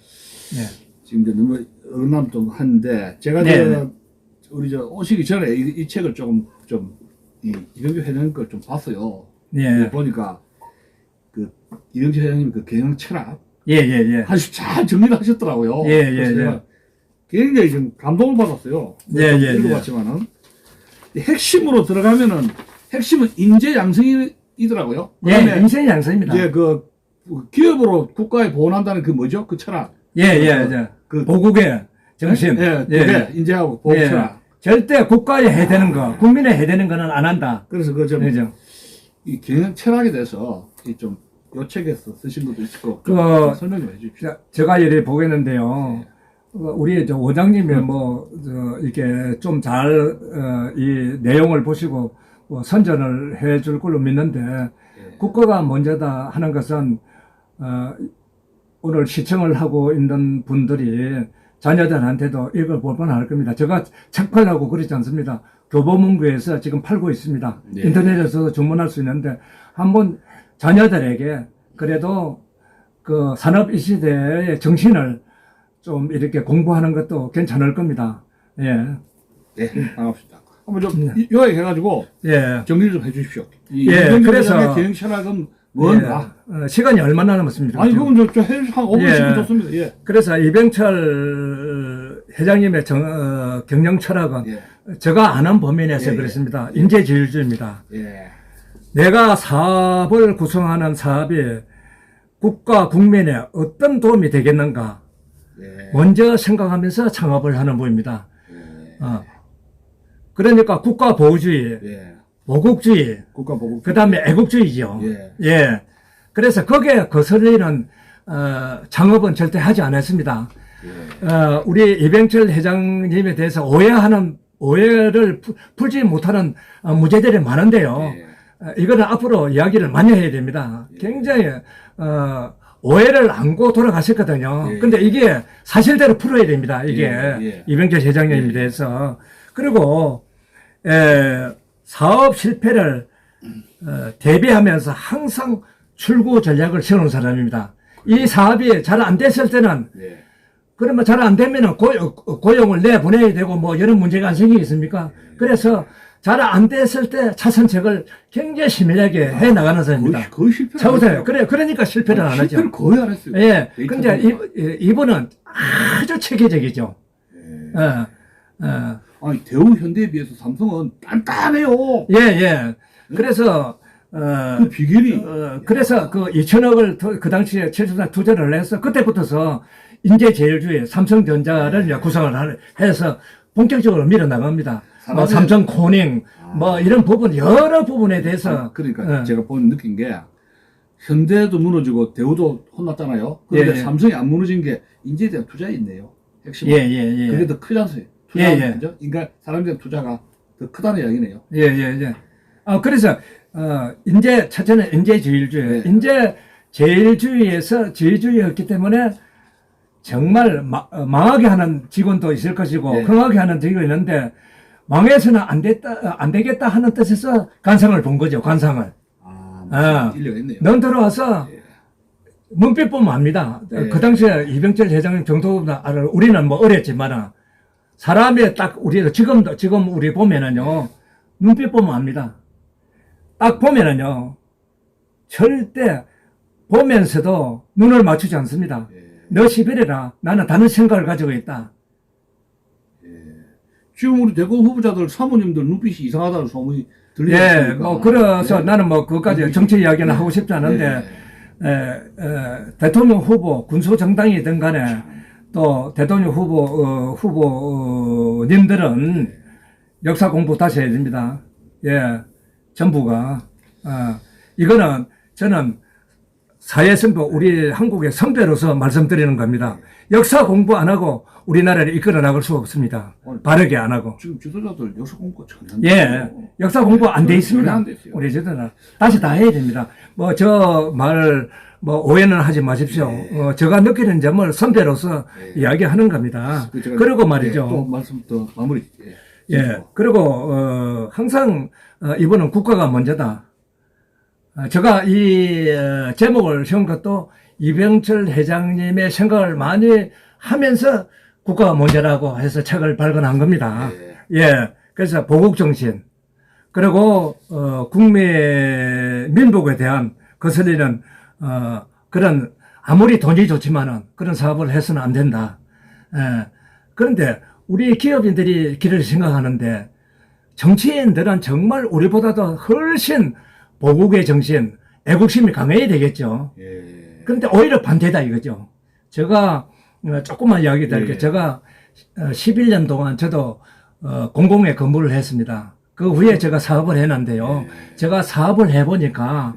예. 지금 이제 너무 어긋남 좀 하는데 제가 네. 우리 오시기 전에 이 책을 이 이병규 회장님 걸 좀 봤어요. 예. 보니까 그 이병규 회장님 그 경영 철학 예, 예, 예. 아주 잘 정리를 하셨더라고요. 예, 그래서 예. 제가 굉장히 좀 감동을 받았어요. 예, 예, 읽어봤지만은 핵심으로 들어가면은 핵심은 인재 양성이더라고요. 예, 인생 양성입니다. 이제 그 기업으로 국가에 보온한다는 그 뭐죠? 그 철학. 예, 예, 예. 그 보국의 정신. 예, 예. 그게 인재하고 보국 예. 철학. 절대 국가에 해대는 거, 국민에 해대는 거는 안 한다. 그래서 그 좀 그죠? 이 경영 철학에 대해서 좀 요 책에서 쓰신 것도 있을 거고 그- 설명 좀 해주십시오. 제가 이렇게 보겠는데요. 우리 저 원장님이 이렇게 좀 잘, 이 내용을 보시고 선전을 해 줄 걸로 믿는데, 예. 국가가 먼저다 하는 것은, 오늘 시청을 하고 있는 분들이 자녀들한테도 읽어볼 만할 겁니다. 제가 책 팔라고 그러지 않습니다. 교보문고에서 지금 팔고 있습니다. 네. 인터넷에서도 주문할 수 있는데, 한번 자녀들에게 그래도 그 산업 이 시대의 정신을 좀 이렇게 공부하는 것도 괜찮을 겁니다. 예. 네, 반갑습니다. 한번 좀 요약해 가지고 예. 정리 좀 해주십시오. 이 예, 이병규 그래서- 회장의 경영 철학은 뭔가? 시간이 얼마나 남았습니까? 아니 지금? 그건 한 5분씩 예. 좋습니다. 예. 그래서 이병철 회장님의 경영 철학은 예. 제가 아는 범위 내에서 예, 예. 그렇습니다. 인재제일주의입니다. 예. 내가 사업을 구성하는 사업이 국가 국민에 어떤 도움이 되겠는가 예. 먼저 생각하면서 창업을 하는 부입니다. 예. 그러니까 국가 보호주의, 예. 보국주의, 국가 보고. 그 다음에 애국주의죠. 예. 예. 그래서 거기에 거슬리는 창업은 절대 하지 않았습니다. 예. 우리 이병철 회장님에 대해서 오해를 풀지 못하는 문제들이 많은데요. 예. 이거는 앞으로 이야기를 많이 해야 됩니다. 굉장히 오해를 안고 돌아가셨거든요. 예. 근데 이게 사실대로 풀어야 됩니다. 이게 예. 이병철 회장님에 예. 대해서. 그리고 사업 실패를 대비하면서 항상 출구 전략을 세우는 사람입니다. 이 사업이 잘 안 됐을 때는 예. 그러면 잘 안 되면은 고용을 내보내야 되고 뭐 이런 문제가 안 생기겠습니까? 그래서 잘 안 됐을 때 차선책을 굉장히 심하게 해 나가는 사람입니다. 거의 실패. 차우세요. 그러니까 실패를 안 하죠. 실패를 거의 안 했어요. 예. 데이터 근데 보니까. 이분은 아주 체계적이죠. 예. 아니 대우 현대에 비해서 삼성은 단단해요. 예, 예. 그래서, 그 비결이 그래서 그 2천억을 그 당시에 최소한 투자를 해서 그때부터서 인재제일주의 삼성전자를 이제 구성을 해서 본격적으로 밀어나갑니다. 뭐 삼성 코닝, 뭐 이런 부분, 여러 부분에 대해서. 그러니까 제가 느낀 게 현대도 무너지고 대우도 혼났잖아요. 그런데 예, 예. 삼성이 안 무너진 게 인재에 대한 투자에 있네요. 핵심. 예, 예, 예. 그게 더 크지 않습니까? 예, 예. 그죠? 그러니까 사람에 대한 투자가 더 크다는 이야기네요. 예, 예, 예. 그래서, 첫째는 인재제일주의. 네. 인재제일주의였기 때문에 정말 망하게 하는 직원도 있을 것이고, 네. 흥하게 하는 직원이 있는데, 망해서는 안 되겠다 하는 뜻에서 관상을 본 거죠, 관상을. 일리가 있네요. 넌 들어와서 예. 눈빛 보면 압니다. 네. 그 당시에 이병철 회장님 정도보다 우리는 뭐 어렸지만, 사람이 딱 지금 우리 보면은요, 눈빛 보면 압니다. 딱 보면은요, 절대 보면서도 눈을 맞추지 않습니다. 예. 너 시비래라. 나는 다른 생각을 가지고 있다. 지금 우리 대권 후보자들 사모님들 눈빛이 이상하다는 소문이 들리고 예, 있으니까. 뭐, 그래서 예. 나는 뭐, 그것까지 정치 이야기는 하고 싶지 않은데, 대통령 후보, 군소정당이든 간에 또 대통령 후보님들은 역사 공부 다시 해야 됩니다. 예, 전부가. 이거는 저는 사회 선배, 우리 한국의 선배로서 말씀드리는 겁니다. 역사 공부 안 하고 우리나라를 이끌어 나갈 수 없습니다. 바르게 안 하고. 지금 지도자들 역사 공부 전혀 예, 역사 공부 안 돼 있습니다. 전혀 안 돼 있어요. 우리 지도자 다시 다 해야 됩니다. 뭐 저 말 뭐 오해는 하지 마십시오. 제가 느끼는 점을 선배로서 이야기하는 겁니다. 그리고 말이죠. 또 말씀 또 마무리. 예, 그리고 항상 이번은 국가가 먼저다. 제가 이 제목을 세운 것도 이병철 회장님의 생각을 많이 하면서 국가가 먼저라고 해서 책을 발간한 겁니다. 예, 그래서 보국정신 그리고 민복에 대한 거슬리는 그런 아무리 돈이 좋지만은 그런 사업을 해서는 안 된다. 예, 그런데 우리 기업인들이 길을 생각하는데 정치인들은 정말 우리보다도 훨씬 보국의 정신, 애국심이 강해야 되겠죠. 그런데 오히려 반대다 이거죠. 제가 조금만 이야기 드릴게요. 제가 11년 동안 저도 공공에 근무를 했습니다. 그 후에 제가 사업을 해놨는데요. 제가 사업을 해보니까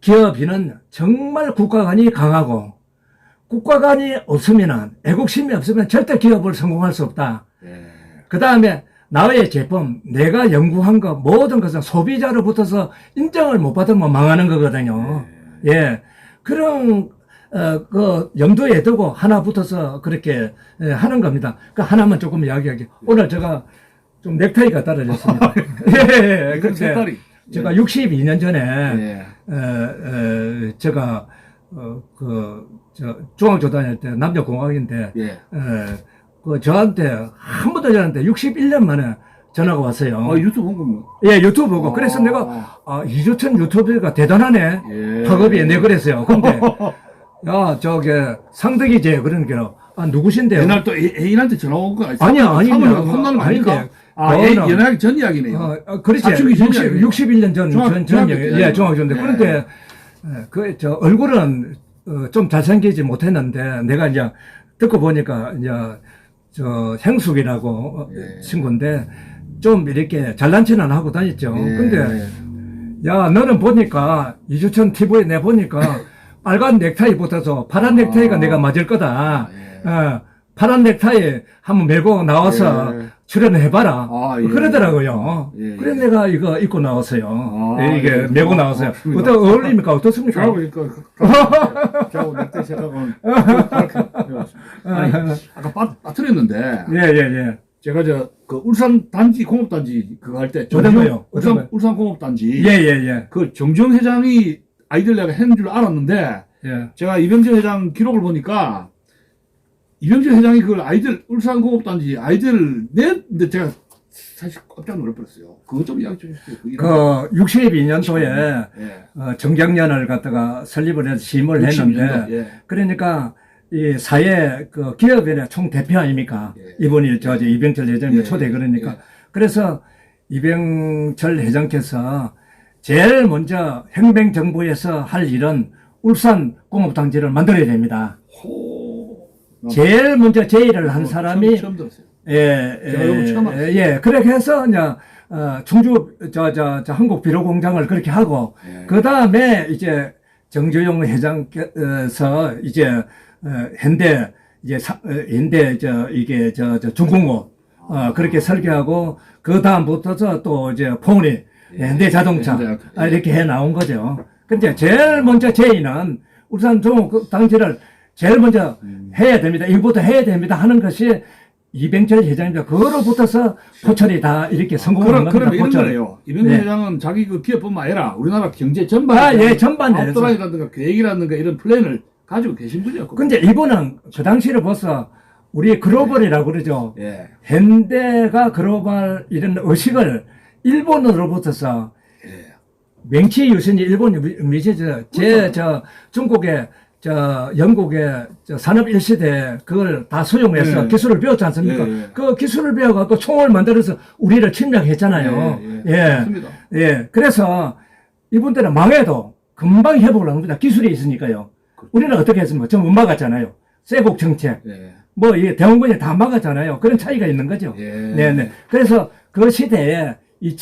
기업인은 정말 국가관이 강하고 국가관이 없으면 애국심이 없으면 절대 기업을 성공할 수 없다. 그 다음에 나의 제품, 내가 연구한 거 모든 것은 소비자로부터서 인정을 못 받으면 망하는 거거든요. 예, 그런 그 염두에 두고 하나 붙어서 그렇게 하는 겁니다. 그 하나만 조금 이야기하게. 오늘 제가 좀 넥타이가 떨어졌습니다. 예, 그런데 제가 62년 전에 제가 중학교 다닐 때 남녀공학인데 그 저한테 한 번도 저한테 61년 만에 전화가 왔어요. 유튜브 본 겁니다. 예, 유튜브 보고. 그래서 내가 이주천 유튜브가 대단하네. 학업이 내 그랬어요. 근데 야, 상덕이제 그런 게로 누구신데요? 옛날 또 애인한테 전화 온 거 아니야. 혼나는 거 아닙니까? 연애하기 전 이야기네요. 그렇지. 사춘기 전 이야기. 61년 전 예, 중학교인데. 그런데 얼굴은 좀 잘생기지 못했는데 내가 이제 듣고 보니까 이제 행숙이라고 친구인데 좀 이렇게 잘난 체는 하고 다녔죠. 근데 야, 너는 보니까 이주천 TV에 내 보니까 빨간 넥타이 붙어서 파란 넥타이가 내가 맞을 거다. 파란 넥타이 한번 메고 나와서 출연해봐라. 그러더라고요. 그래 내가 이거 입고 나왔어요. 이게 메고 나왔어요. 어떻게 어울립니까? 어떻습니까? 저하고 넥타이 색깔은 아까 빠뜨렸는데. 예. 제가 그 울산 단지 공업단지 그거 할 때. 어떤 거요? 울산 공업단지. 예. 그 정정 회장이 아이들 내가 했는 줄 알았는데. 제가 이병철 회장 기록을 보니까 이병철 회장이 그걸 울산 공업단지 근데 제가 사실 깜짝 놀랐어요. 그것 좀 이야기 좀 해주세요. 그 62년도에 정경련을 갖다가 설립을 해서 심을 했는데 그러니까 이 사회 그 기업인의 총 대표 아닙니까? 이분이 이병철 회장님 초대 그러니까 그래서 이병철 회장께서 제일 먼저 행정정부에서 할 일은 울산 공업단지를 만들어야 됩니다. 제일 먼저 제의를 한 사람이 처음 들었어요. 그렇게 해서 이제 충주 한국 비료 공장을 그렇게 하고 그 다음에 이제 정주영 회장께서 이제 현대 이게 중공업 그렇게 설계하고 그 다음부터서 또 이제 포니 현대 자동차 이렇게 해 나온 거죠. 근데 제일 먼저 제의는 울산 종업단지를 제일 먼저 해야 됩니다. 이거부터 해야 됩니다. 하는 것이 이병철 회장입니다. 그거로부터서 포천이 다 이렇게 성공한 겁니다. 그러면 이런 거예요. 이병철 회장은 자기 그 기업뿐만 아니라 우리나라 경제 전반에 전반에 아웃라인이라든가 계획이라든가 이런 플랜을 가지고 계신 분이었고. 근데 이분은 그 당시를 벌써 우리 글로벌이라고 그러죠. 현대가 글로벌 이런 의식을 일본으로부터서 맹치 유신이 일본 미제죠. 중국의 영국의 산업 1시대 그걸 다 수용해서 기술을 배웠지 않습니까? 그 기술을 배워갖고 총을 만들어서 우리를 침략했잖아요. 맞습니다. 그래서 이분들은 망해도 금방 회복을 합니다. 기술이 있으니까요. 우리는 어떻게 했습니까? 전부 막았잖아요. 쇄국 정책. 예. 뭐, 이게 대원군이 다 막았잖아요. 그런 차이가 있는 거죠. 예. 네네. 그래서 그 시대에 이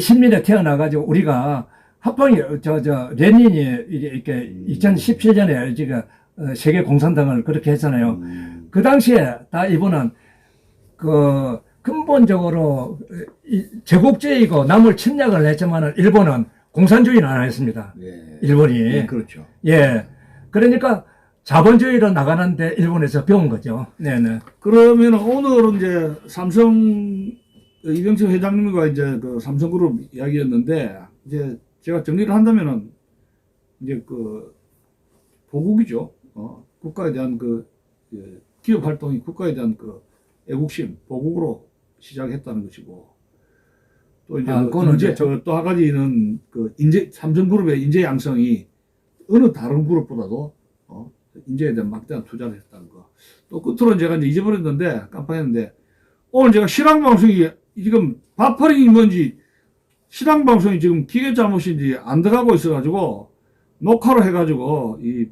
신민에 태어나가지고 우리가 합방이, 레닌이 이렇게 2017년에 지금 세계 공산당을 그렇게 했잖아요. 그 당시에 다 이분은 그 근본적으로 제국주의고 남을 침략을 했지만은 일본은 공산주의는 안 했습니다. 예. 일본이. 예, 그렇죠. 예. 그러니까 자본주의로 나가는데 일본에서 배운 거죠. 네네. 그러면 오늘은 이제 삼성 이병철 회장님과 이제 그 삼성그룹 이야기였는데 이제 제가 정리를 한다면은 이제 그 보국이죠. 국가에 대한 기업 활동이 국가에 대한 그 애국심, 보국으로 시작했다는 것이고 또 이제 또 한 가지는 그 삼성그룹의 인재 양성이 어느 다른 그룹보다도 인재에 대한 막대한 투자를 했다는 거. 또 끝으로 제가 이제 잊어버렸는데 깜빡했는데 오늘 제가 실황방송이 지금 바퍼링이 뭔지 실황방송이 지금 기계 잘못인지 안 들어가고 있어가지고 녹화로 해가지고 이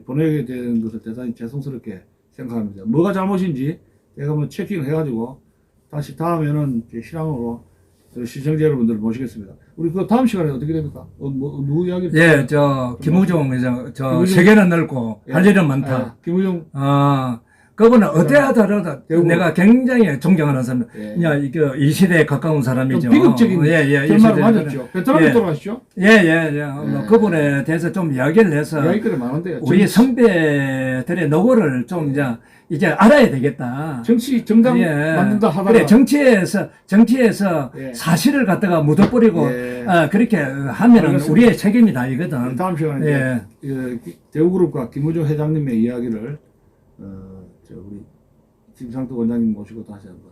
보내게 된 것을 대단히 죄송스럽게 생각합니다. 뭐가 잘못인지 제가 한번 체킹을 해가지고 다시 다음에는 제 실황으로 시청자 여러분들 모시겠습니다. 우리 그 다음 시간에 어떻게 됩니까? 누구 이야기? 예, 김우종, 세계는 넓고 할 일은 많다. 김우종. 그분은 어디 하더라도 내가 굉장히 존경하는 사람. 예. 야, 이 시대에 가까운 사람이죠. 비극적인 결말을 시대에. 맞았죠. 베트남에 돌아가시죠? 뭐 그분에 대해서 좀 이야기를 해서 이야기들이 많은데요. 우리 선배들의 노고를 좀 이제 알아야 되겠다. 정당 만든다 하다가 그래, 정치에서 예. 사실을 갖다가 묻어버리고 예. 그렇게 하면은 알겠습니다. 우리의 책임이다 이거든. 다음 시간에 예. 대우그룹과 김우종 회장님의 이야기를 우리 김상도 원장님 모시고 다시 한번